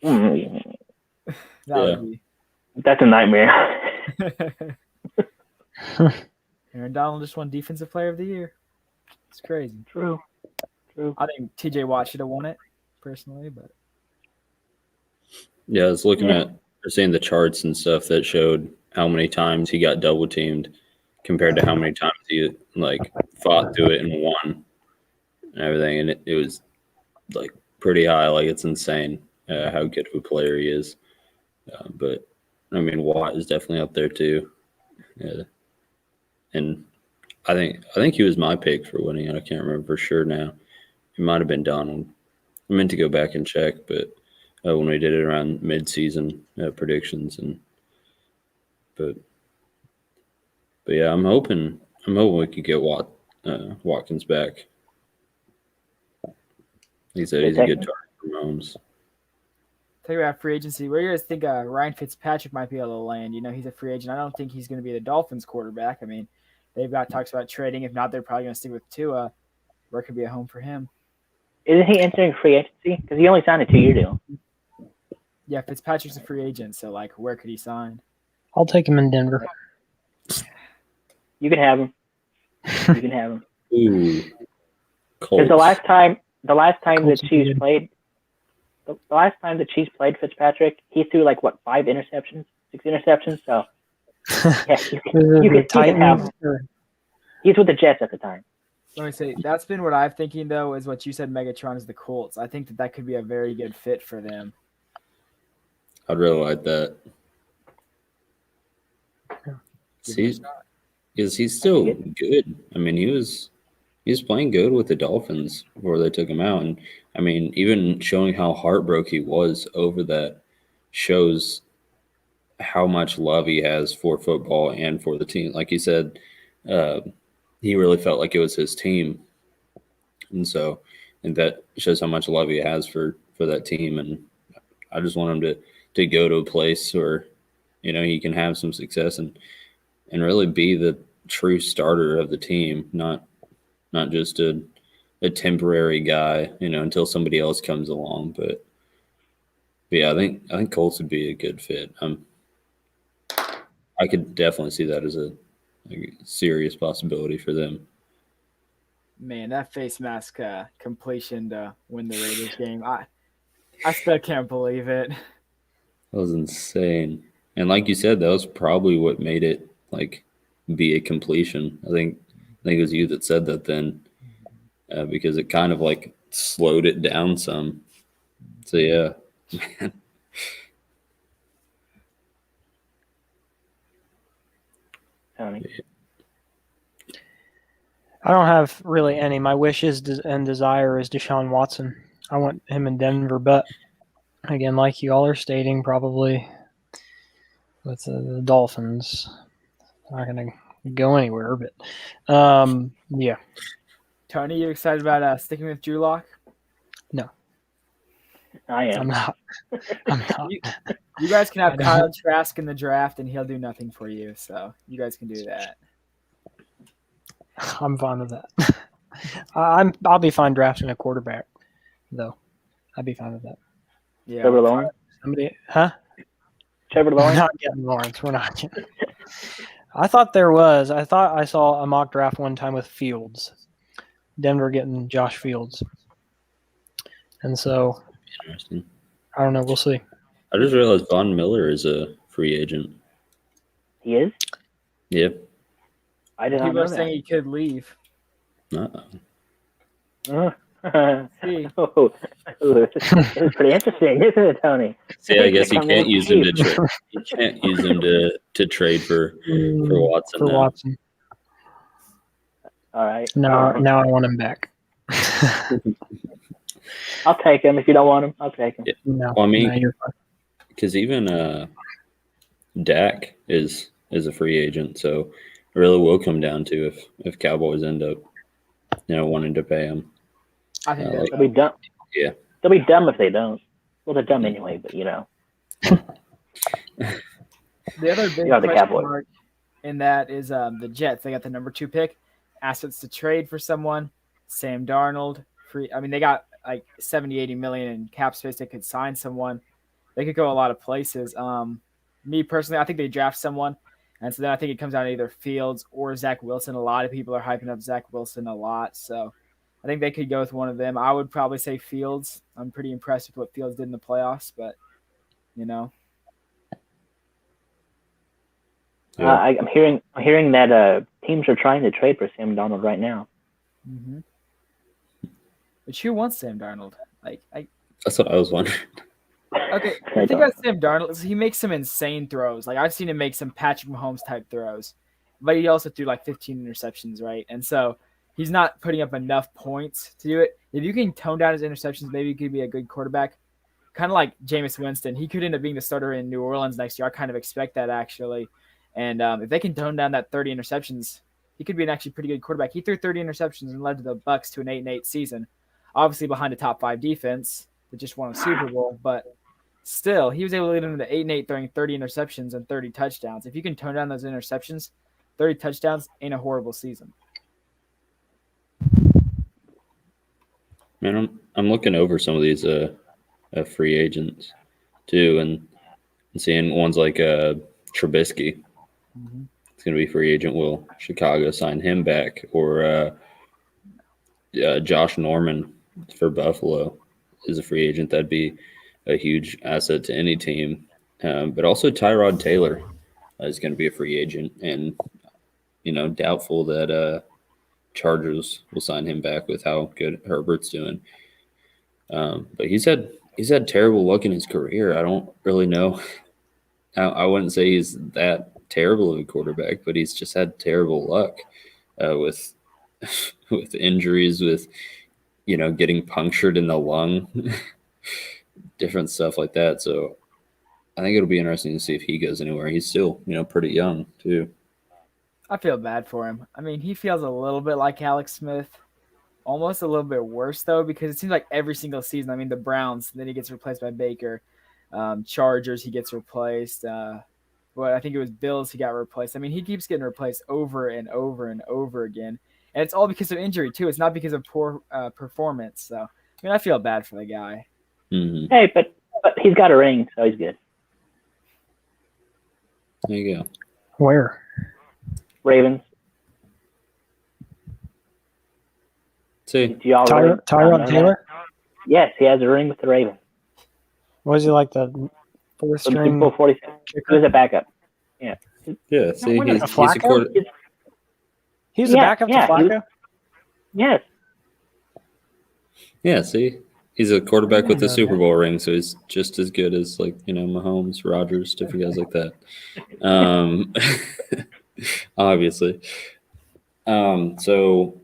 Mm, Would be. That's a nightmare. Aaron Donald just won Defensive Player of the Year. It's crazy. True. I think TJ Watt should have won it, personally, but yeah, I was looking at seeing the charts and stuff that showed how many times he got double teamed compared to how many times he fought through it and won and everything, and it was like pretty high. Like, it's insane how good of a player he is. But I mean, Watt is definitely up there too. And I think he was my pick for winning it. I can't remember for sure now. It might have been Donald. I meant to go back and check, but when we did it around mid-season predictions, but yeah, I'm hoping we could get Watkins back. He said he's a good target for Mahomes. Tell you about free agency. Where do you guys think Ryan Fitzpatrick might be able to land? He's a free agent. I don't think he's going to be the Dolphins quarterback. I mean, they've got talks about trading. If not, they're probably going to stick with Tua. Where could be a home for him? Isn't he entering free agency? Because he only signed a 2-year deal. Yeah, Fitzpatrick's a free agent, so where could he sign? I'll take him in Denver. You can have him. Ooh, Because the last time the Colts Chiefs did. played, the last time the Chiefs played Fitzpatrick, he threw 5 interceptions, 6 interceptions. So yeah, you can have him. He's with the Jets at the time. Let me say, that's been what I'm thinking, though, is what you said, Megatron, is the Colts. I think that could be a very good fit for them. I'd really like that. He's still good. I mean, he was playing good with the Dolphins before they took him out, and I mean, even showing how heartbroken he was over that shows how much love he has for football and for the team. Like he said, he really felt like it was his team, and that shows how much love he has for that team. And I just want him to go to a place where he can have some success and really be the true starter of the team, not just a a temporary guy, until somebody else comes along. But yeah, I think Colts would be a good fit. I could definitely see that as a serious possibility for them. Man, that face mask completion to win the Raiders game, I still can't believe it. That was insane. And like you said, that was probably what made it like be a completion. I think it was you that said that then, because it kind of like slowed it down some. So yeah, man. Tony. I don't have really any. My wish and desire is Deshaun Watson. I want him in Denver, but again, like you all are stating, probably with the Dolphins, not going to go anywhere. But yeah, Tony, you excited about sticking with Drew Lock? I am. I'm not. I'm not. You guys can I have don't- Kyle Trask in the draft, and he'll do nothing for you. So you guys can do that. I'm fine with that. I'll be fine drafting a quarterback, though. I'd be fine with that. Yeah. Trevor Lawrence. Somebody, huh? Trevor We're Lawrence. not getting Lawrence. We're not getting. I thought I saw a mock draft one time with Fields. Denver getting Josh Fields. And so, Interesting. I don't know. We'll see. I just realized Von Miller is a free agent. He is. Yep. I did not People know are saying he could leave. Uh-oh. that. See, Oh, this is pretty interesting, isn't it, Tony? See, I guess you Come in can't use him to cheap. trade. You can't use him to trade for Watson. For now. Watson. All right. Now I want him back. I'll take him. If you don't want him, I'll take him. Yeah. No, Well, I mean, no, you're fine. because even Dak is a free agent, so it really will come down to if Cowboys end up wanting to pay him. I think like- They'll be dumb. Yeah. They'll be dumb if they don't. Well, they're dumb anyway, but the other big You know, the question Cowboys. mark in that is the Jets. They got the number 2 pick, assets to trade for someone. Sam Darnold, free. I mean, they got like 70, 80 million in cap space. They could sign someone. They could go a lot of places. Me personally, I think they draft someone. And so then I think it comes down to either Fields or Zach Wilson. A lot of people are hyping up Zach Wilson a lot. So I think they could go with one of them. I would probably say Fields. I'm pretty impressed with what Fields did in the playoffs, but, Yeah. I'm hearing that teams are trying to trade for Sam Donald right now. Mm-hmm. But who wants Sam Darnold? That's what I was wondering. Okay, I the thing don't. about Sam Darnold is he makes some insane throws. Like I've seen him make some Patrick Mahomes type throws, but he also threw like 15 interceptions, right? And so he's not putting up enough points to do it. If you can tone down his interceptions, maybe he could be a good quarterback. Kind of like Jameis Winston, he could end up being the starter in New Orleans next year. I kind of expect that actually. And if they can tone down that 30 interceptions, he could be an actually pretty good quarterback. He threw 30 interceptions and led the Bucs to an 8-8 season, obviously behind a top 5 defense that just won a Super Bowl, but still, he was able to lead them to 8-8, throwing 30 interceptions and 30 touchdowns. If you can tone down those interceptions, 30 touchdowns ain't a horrible season. Man, I'm looking over some of these free agents too, and seeing ones like Trubisky. Mm-hmm. It's going to be free agent. Will Chicago sign him back, or Josh Norman for Buffalo is a free agent? That'd be a huge asset to any team. But also Tyrod Taylor is going to be a free agent, and doubtful that Chargers will sign him back with how good Herbert's doing. But he's had terrible luck in his career. I don't really know. I wouldn't say he's that terrible of a quarterback, but he's just had terrible luck with with injuries, with getting punctured in the lung, different stuff like that. So I think it'll be interesting to see if he goes anywhere. He's still pretty young too. I feel bad for him. I mean, he feels a little bit like Alex Smith, almost a little bit worse though, because it seems like every single season. I mean, the Browns, then he gets replaced by Baker. Chargers, he gets replaced. But I think it was Bills he got replaced. I mean, he keeps getting replaced over and over and over again. and it's all because of injury too. It's not because of poor performance. So I mean, I feel bad for the guy. Mm-hmm. Hey, but he's got a ring, so he's good. There you go. Where? Ravens. See, Do y'all really not Tyrod know Taylor? that? Yes, he has a ring with the Ravens. Was he like the fourth From Super string Bowl 46. He was a backup. yeah. See, wonder. he's a Flacco? quarter. He's the backup to Flacco? Yes. Yeah, see, he's a quarterback I with a didn't know Super that. Bowl ring, so he's just as good as Mahomes, Rodgers, different guys like that. Obviously. So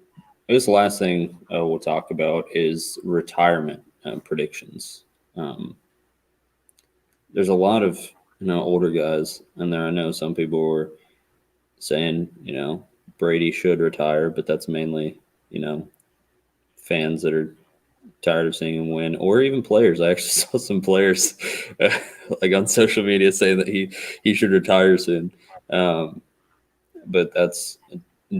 this last thing we'll talk about is retirement predictions. There's a lot of older guys in there. I know some people were saying Brady should retire, but that's mainly fans that are tired of seeing him win, or even players. I actually saw some players like on social media saying that he should retire soon, but that's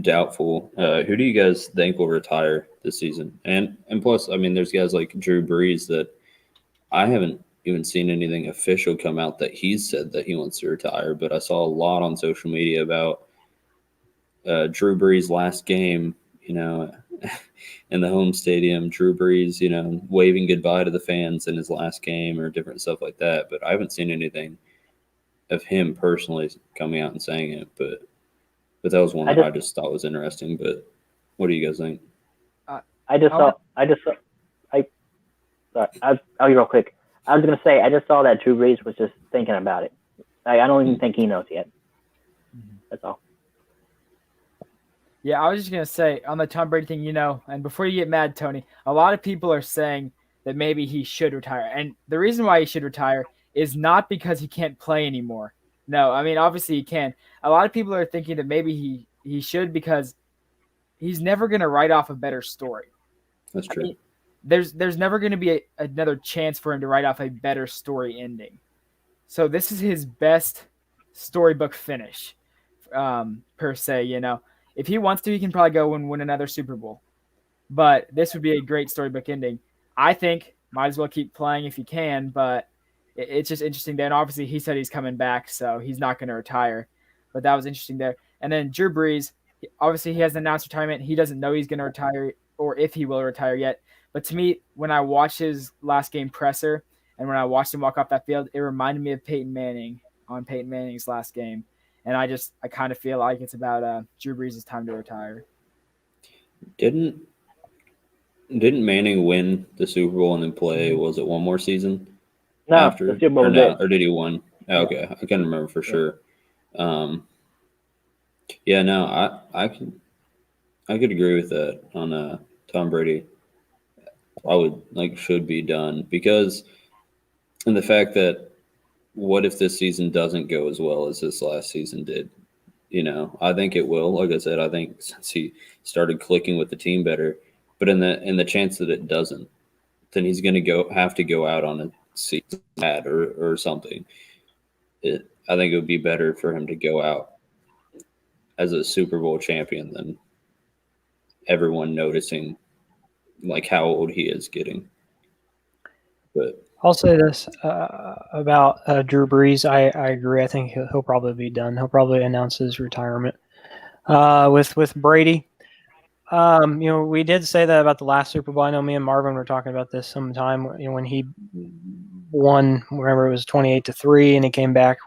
doubtful. Who do you guys think will retire this season? And plus, I mean, there's guys like Drew Brees that I haven't even seen anything official come out that he's said that he wants to retire, but I saw a lot on social media about Drew Brees' last game, in the home stadium, Drew Brees, waving goodbye to the fans in his last game or different stuff like that. But I haven't seen anything of him personally coming out and saying it. But that was one that I just thought was interesting. But what do you guys think? I'll be real quick. I was going to say, I just saw that Drew Brees was just thinking about it. I don't even think he knows yet. That's all. Yeah, I was just going to say on the Tom Brady thing, and before you get mad, Tony, a lot of people are saying that maybe he should retire. And the reason why he should retire is not because he can't play anymore. No, I mean, obviously he can. A lot of people are thinking that maybe he should because he's never going to write off a better story. That's true. I mean, there's never going to be another chance for him to write off a better story ending. So this is his best storybook finish, per se, If he wants to, he can probably go and win another Super Bowl. But this would be a great storybook ending. I think might as well keep playing if you can, but it's just interesting there. And obviously he said he's coming back, so he's not going to retire. But that was interesting there. And then Drew Brees, obviously he hasn't announced retirement. He doesn't know he's going to retire or if he will retire yet. But to me, when I watched his last game presser and when I watched him walk off that field, it reminded me of Peyton Manning on Peyton Manning's last game. And I kind of feel like it's about Drew Brees' time to retire. Didn't Manning win the Super Bowl and then play? Was it one more season? No, after the Super Bowl or was no? it. Or did he win? Oh, okay, I can't remember for sure. Yeah, no, I could agree with that on Tom Brady. I would should be done because, and the fact that what if this season doesn't go as well as this last season did? I think it will. Like I said, I think since he started clicking with the team better, but in the chance that it doesn't, then he's going to have to go out on a season bad or something. I think it would be better for him to go out as a Super Bowl champion than everyone noticing how old he is getting. But I'll say this about Drew Brees. I agree. I think he'll probably be done. He'll probably announce his retirement. With Brady, we did say that about the last Super Bowl. I know me and Marvin were talking about this sometime. When he won, remember it was 28-3, and he came back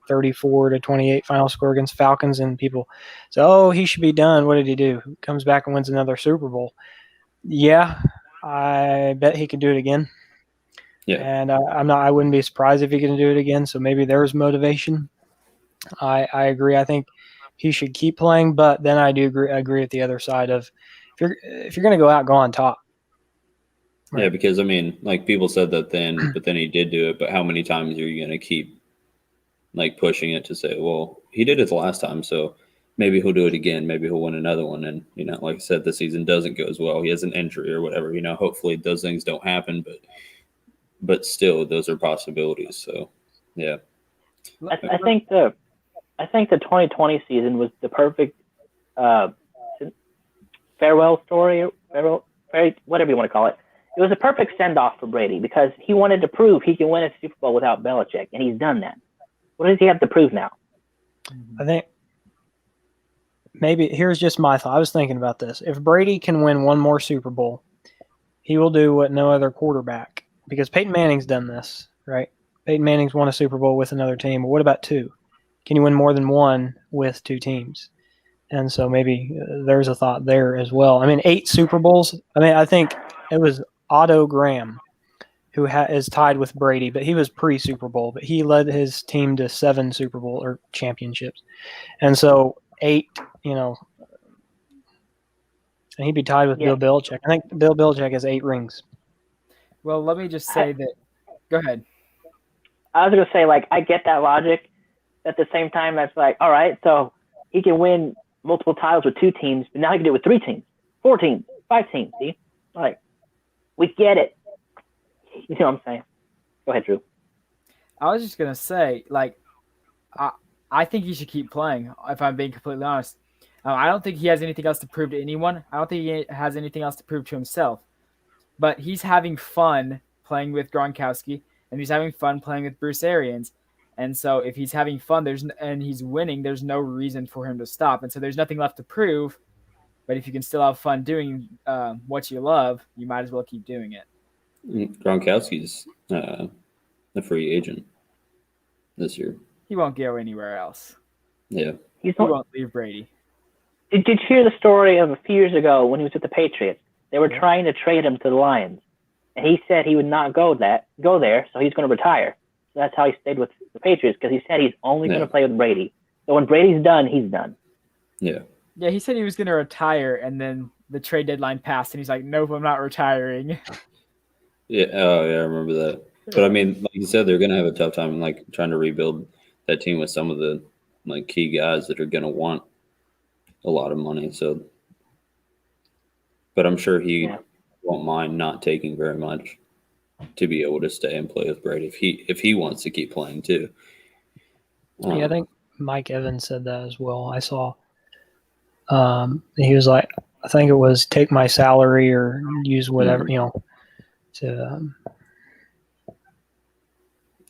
34-28 final score against Falcons, and people said, "Oh, he should be done." What did he do? Comes back and wins another Super Bowl. Yeah, I bet he could do it again. yeah, and I wouldn't be surprised if he can do it again. So maybe there's motivation. I agree. I think he should keep playing, but then I do agree with the other side of if you're going to go out, go on top. Right. Yeah, because I mean, people said that then, but then he did do it. But how many times are you going to keep pushing it to say, well, he did it the last time, so maybe he'll do it again. Maybe he'll win another one. And like I said, the season doesn't go as well. He has an injury or whatever. Hopefully those things don't happen, but still, those are possibilities. So, yeah. I think the 2020 season was the perfect farewell story, whatever you want to call it. It was a perfect send off for Brady because he wanted to prove he can win a Super Bowl without Belichick, and he's done that. What does he have to prove now? I think maybe here's just my thought. I was thinking about this. If Brady can win one more Super Bowl, he will do what no other quarterback, because Peyton Manning's done this, right? Peyton Manning's won a Super Bowl with another team. But what about two? Can you win more than one with two teams? And so maybe there's a thought there as well. I mean, 8 Super Bowls. I mean, I think it was Otto Graham who is tied with Brady, but he was pre-Super Bowl. But he led his team to 7 Super Bowl or championships. And so 8, and he'd be tied with Bill Belichick. I think Bill Belichick has 8 rings. Well, let me just say that. Go ahead. I was going to say, like, I get that logic. At the same time, that's like, all right, so he can win multiple titles with 2 teams, but now he can do it with 3 teams, 4 teams, 5 teams. See, like, we get it. You know what I'm saying? Go ahead, Drew. I was just gonna say, like, I think he should keep playing. If I'm being completely honest, I don't think he has anything else to prove to anyone. I don't think he has anything else to prove to himself. But he's having fun playing with Gronkowski, and he's having fun playing with Bruce Arians. And so if he's having fun, and he's winning, there's no reason for him to stop. And so there's nothing left to prove. But if you can still have fun doing what you love, you might as well keep doing it. Gronkowski's a free agent this year. He won't go anywhere else. Yeah. He won't leave Brady. Did you hear the story of a few years ago when he was with the Patriots? They were trying to trade him to the Lions. And he said he would not go there, so he's going to retire. So that's how he stayed with the Patriots, because he said he's only going to play with Brady. So when Brady's done, he's done. Yeah. Yeah, he said he was going to retire, and then the trade deadline passed, and he's like, nope, I'm not retiring. Yeah. Oh, yeah, I remember that. But I mean, like you said, they're going to have a tough time, like trying to rebuild that team with some of the like key guys that are going to want a lot of money. So, but I'm sure he won't mind not taking very much to be able to stay and play with Brady if he wants to keep playing too. Yeah, I think Mike Evans said that as well. I saw. He was like, I think it was take my salary or use whatever, to.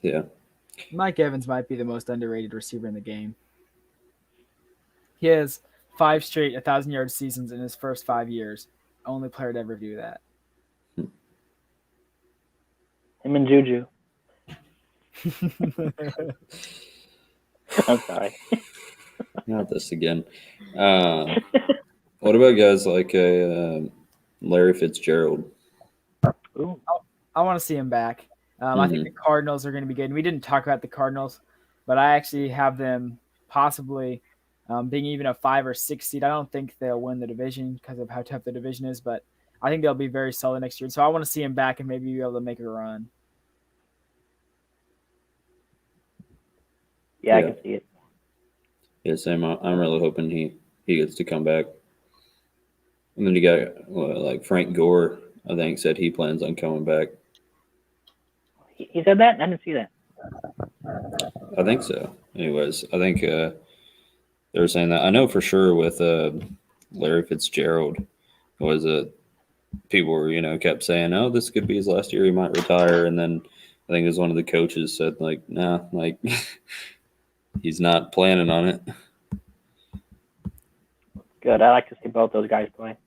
Yeah. Mike Evans might be the most underrated receiver in the game. He has 5 straight 1,000-yard seasons in his first 5 years. Only player to ever do that. Him and Juju. I'm sorry. Not this again. What about guys like Larry Fitzgerald? Ooh. I want to see him back. I think the Cardinals are going to be good. And we didn't talk about the Cardinals, but I actually have them possibly being even a 5 or 6 seed. I don't think they'll win the division because of how tough the division is, but I think they'll be very solid next year. So I want to see him back and maybe be able to make a run. Yeah, I can see it. Yeah, same. I'm really hoping he gets to come back. And then you got like Frank Gore, I think, said he plans on coming back. He said that? I didn't see that. I think so. Anyways, I think they were saying that. I know for sure with Larry Fitzgerald was people were, kept saying, oh, this could be his last year. He might retire. And then I think it was one of the coaches said, like, nah, like he's not planning on it. Good. I like to see both those guys play.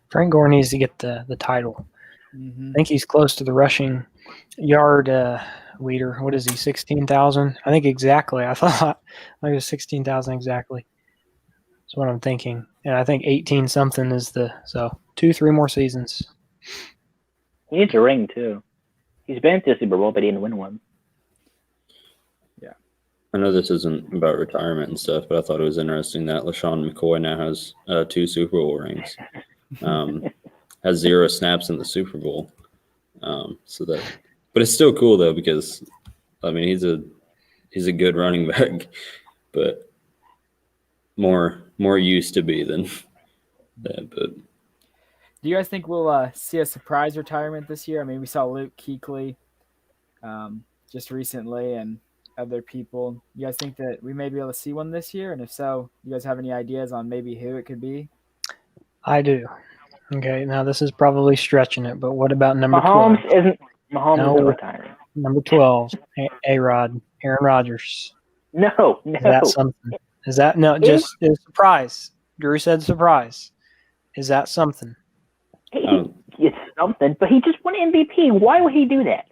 Frank Gore needs to get the title. Mm-hmm. I think he's close to the rushing yard leader. What is he, 16,000? I think exactly. I thought it was 16,000 exactly. That's what I'm thinking. And I think 18-something is so 2-3 more seasons. He needs a ring, too. He's been to the Super Bowl, but he didn't win one. Yeah. I know this isn't about retirement and stuff, but I thought it was interesting that LaShawn McCoy now has 2 Super Bowl rings. Has 0 snaps in the Super Bowl. But it's still cool though, because I mean he's a good running back, but more used to be than that. But do you guys think we'll see a surprise retirement this year? I mean, we saw Luke Kuechly just recently, and other people. You guys think that we may be able to see one this year? And if so, you guys have any ideas on maybe who it could be? I do. Okay, now this is probably stretching it, but what about number 12? Mahomes No. isn't retiring. Number 12, A-Rod, Aaron Rodgers. No. Is that something? Is that no? Just a surprise. Drew said surprise. Is that something? It's something, but he just won MVP. Why would he do that?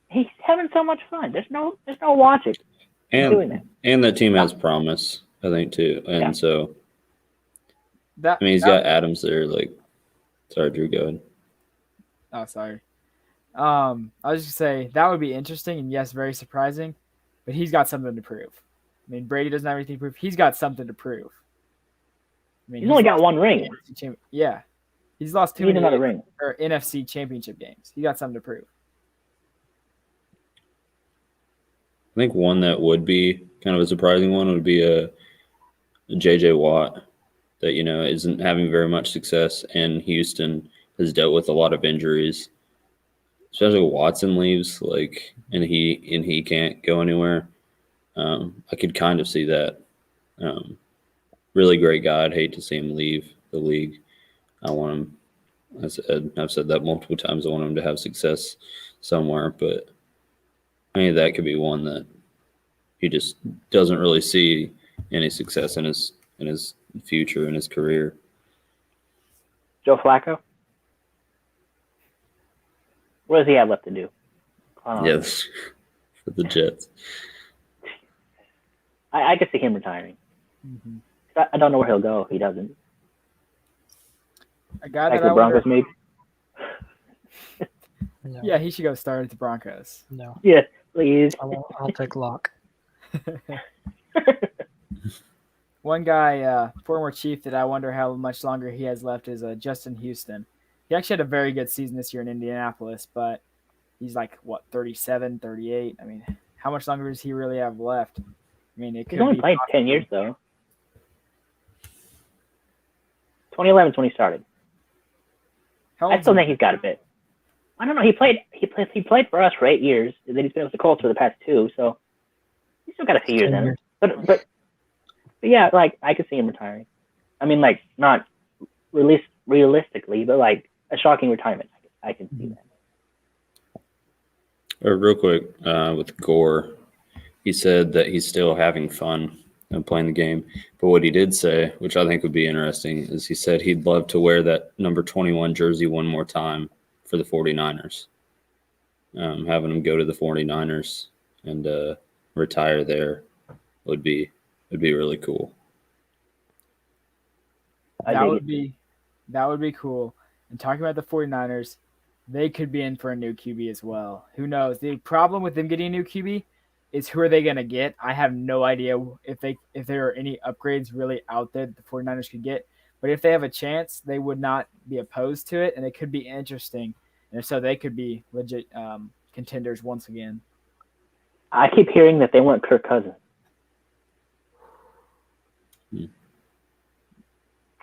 He's having so much fun. There's no logic in doing that. And that team has promise, I think, too. And so, he's got Adams there. Like, sorry, Drew, go ahead. Oh, sorry. I was just gonna say that would be interesting and yes, very surprising, but he's got something to prove. I mean, Brady doesn't have anything to prove. He's got something to prove. I mean, he's only got one ring. Yeah, he's lost two another ring or NFC Championship games. He got something to prove. I think one that would be kind of a surprising one would be a JJ Watt that isn't having very much success, and Houston has dealt with a lot of injuries. Especially Watson leaves, and he can't go anywhere. I could kind of see that. Really great guy. I'd hate to see him leave the league. I want him. I've said that multiple times. I want him to have success somewhere, but that could be one that he just doesn't really see any success in his future, in his career. Joe Flacco. What does he have left to do? Yes, for the Jets. I could see him retiring. Mm-hmm. I don't know where he'll go if he doesn't. A guy like that the Broncos, maybe. No. Yeah, he should go start at the Broncos. No. Yeah, please. I'll take Locke. One guy, former Chief, that I wonder how much longer he has left is Justin Houston. He actually had a very good season this year in Indianapolis, but he's 37, 38. I mean, how much longer does he really have left? I mean, he's only played 10 years, though. 2011 is when he started. I still think he's got a bit. I don't know. He played for us for 8 years. And then he's been with the Colts for the past 2, so he's still got a few years in him. But yeah, I could see him retiring. I mean, not realistically, but a shocking retirement. I can see that. Real quick, with Gore, he said that he's still having fun playing the game. But what he did say, which I think would be interesting, is he said he'd love to wear that number 21 jersey one more time for the 49ers. Having him go to the 49ers and retire there would be really cool. That would be cool. And talking about the 49ers, they could be in for a new QB as well. Who knows? The problem with them getting a new QB is who are they going to get? I have no idea if there are any upgrades really out there that the 49ers could get. But if they have a chance, they would not be opposed to it, and it could be interesting. And if so, they could be legit contenders once again. I keep hearing that they want Kirk Cousins.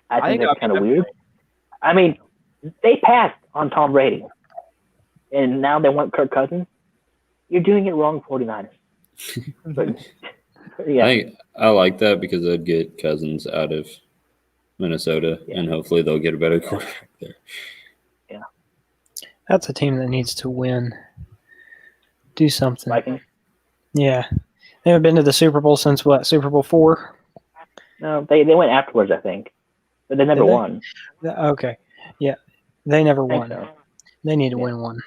I think that's kind of weird. I mean, they passed on Tom Brady, and now they want Kirk Cousins. You're doing it wrong, 49ers. But, yeah. I like that because I'd get Cousins out of Minnesota, and hopefully they'll get a better quarterback there. Yeah. That's a team that needs to win. Do something. Vikings? Yeah. They haven't been to the Super Bowl since what? Super Bowl 4? No, they went afterwards, I think. But they never won. Okay. Yeah. They never won. So. They need to win one.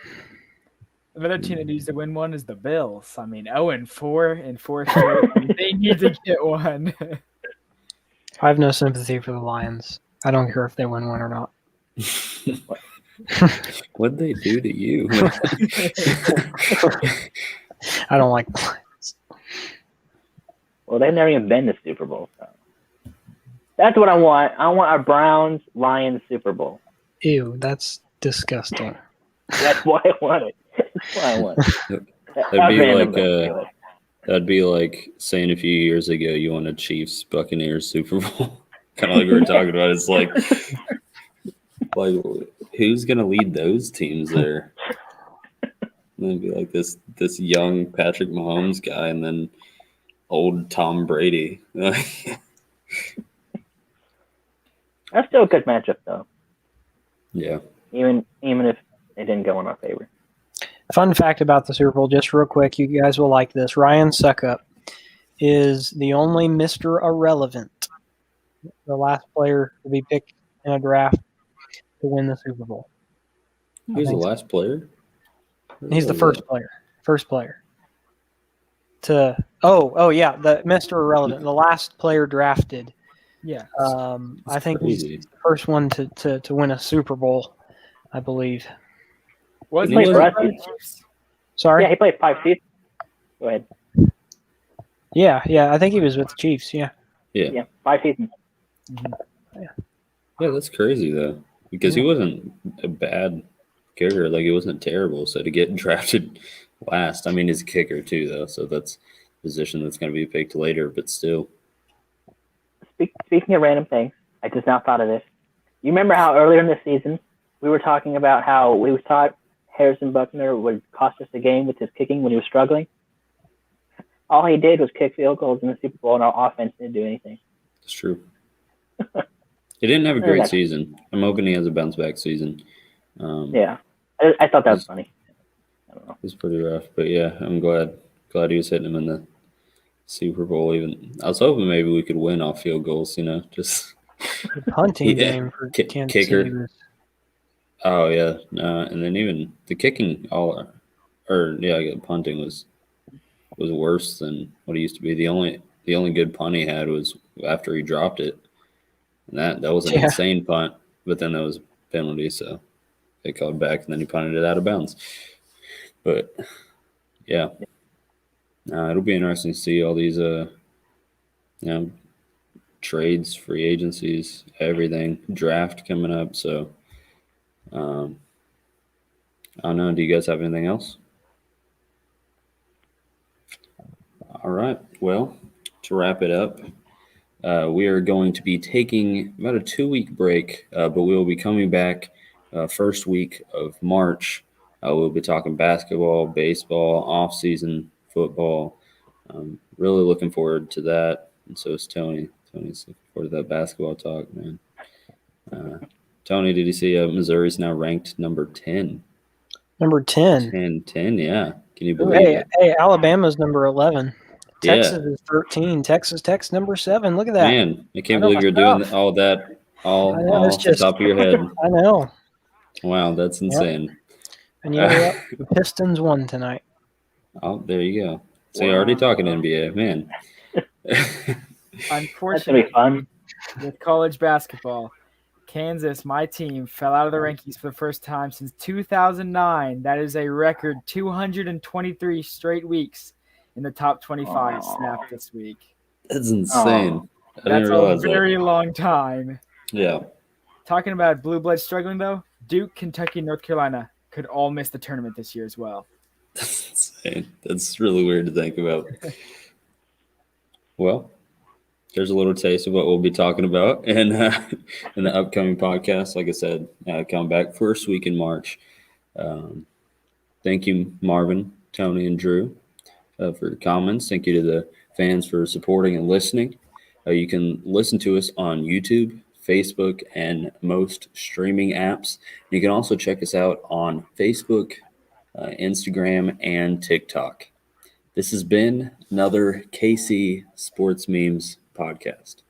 Another team that needs to win one is the Bills. I mean, 0-4 in 4 straight. They need to get one. I have no sympathy for the Lions. I don't care if they win one or not. What'd they do to you? I don't like the Lions. Well, they've never even been to Super Bowl. So. That's what I want. I want a Browns-Lions Super Bowl. Ew, that's disgusting. That's what I wanted. That's what I want. That'd be like saying a few years ago you wanted Chiefs Buccaneers Super Bowl. Kind of like we were talking about. It's like who's gonna lead those teams there? And it'd be like this young Patrick Mahomes guy, and then old Tom Brady. That's still a good matchup, though, Yeah. even if it didn't go in our favor. Fun fact about the Super Bowl, just real quick, you guys will like this. Ryan Suckup is the only Mr. Irrelevant, the last player to be picked in a draft to win the Super Bowl. Who's the last player? He's the first player. First player. The Mr. Irrelevant, the last player drafted. Yeah. I think crazy. he's the first one to win a Super Bowl, I believe. Was He played for us. Sorry? Yeah, he played 5 seasons. Go ahead. Yeah, I think he was with the Chiefs, yeah. Yeah, 5 seasons. Yeah, that's crazy though, because he wasn't a bad kicker. Like, he wasn't terrible. So to get drafted last, I mean, he's a kicker too, though. So that's a position that's going to be picked later. But still, Speaking of random things, I just now thought of this. You remember how earlier in the season we were talking about how we thought Harrison Buckner would cost us the game with his kicking when he was struggling? All he did was kick field goals in the Super Bowl, and our offense didn't do anything. it's true. He didn't have a great season. I'm hoping he has a bounce back season. Yeah, I thought that was funny. I don't know. It was pretty rough, but yeah, I'm glad he was hitting him in the Super Bowl. Even I was hoping maybe we could win off field goals. Just The punting game for Kansas kicker. City was... Oh yeah, and then even the kicking, punting was worse than what it used to be. The only good punt he had was after he dropped it, and that was an insane punt. But then there was a penalty, so they called back, and then he punted it out of bounds. But yeah, it'll be interesting to see all these trades, free agencies, everything, draft coming up. So I don't know. Do you guys have anything else? All right. Well, to wrap it up, we are going to be taking about a 2-week break, but we will be coming back first week of March. We'll be talking basketball, baseball, off-season football. Really looking forward to that. And so is Tony. Tony's looking forward to that basketball talk, man. Tony, did you see Missouri's now ranked number 10? Number 10. 10, yeah. Can you believe it? Hey, Alabama's number 11. Texas Yeah. is 13. Texas Tech's number 7. Look at that. Man, I can't believe you're doing all that all off the top of your head. I know. Wow, that's insane. Yep. And you know what? The Pistons won tonight. Oh, there you go. So you're already talking NBA, man. Unfortunately, with college basketball, Kansas, my team, fell out of the rankings for the first time since 2009. That is a record 223 straight weeks in the top 25 snapped this week. That's insane. That's a very long time. Yeah. Talking about blue blood struggling, though, Duke, Kentucky, North Carolina could all miss the tournament this year as well. That's insane. That's really weird to think about. Well, there's a little taste of what we'll be talking about in the upcoming podcast. Like I said, come back first week in March. Thank you, Marvin, Tony, and Drew, for your comments. Thank you to the fans for supporting and listening. You can listen to us on YouTube, Facebook, and most streaming apps. You can also check us out on Facebook, Instagram, and TikTok. This has been another KC Sports Memes podcast.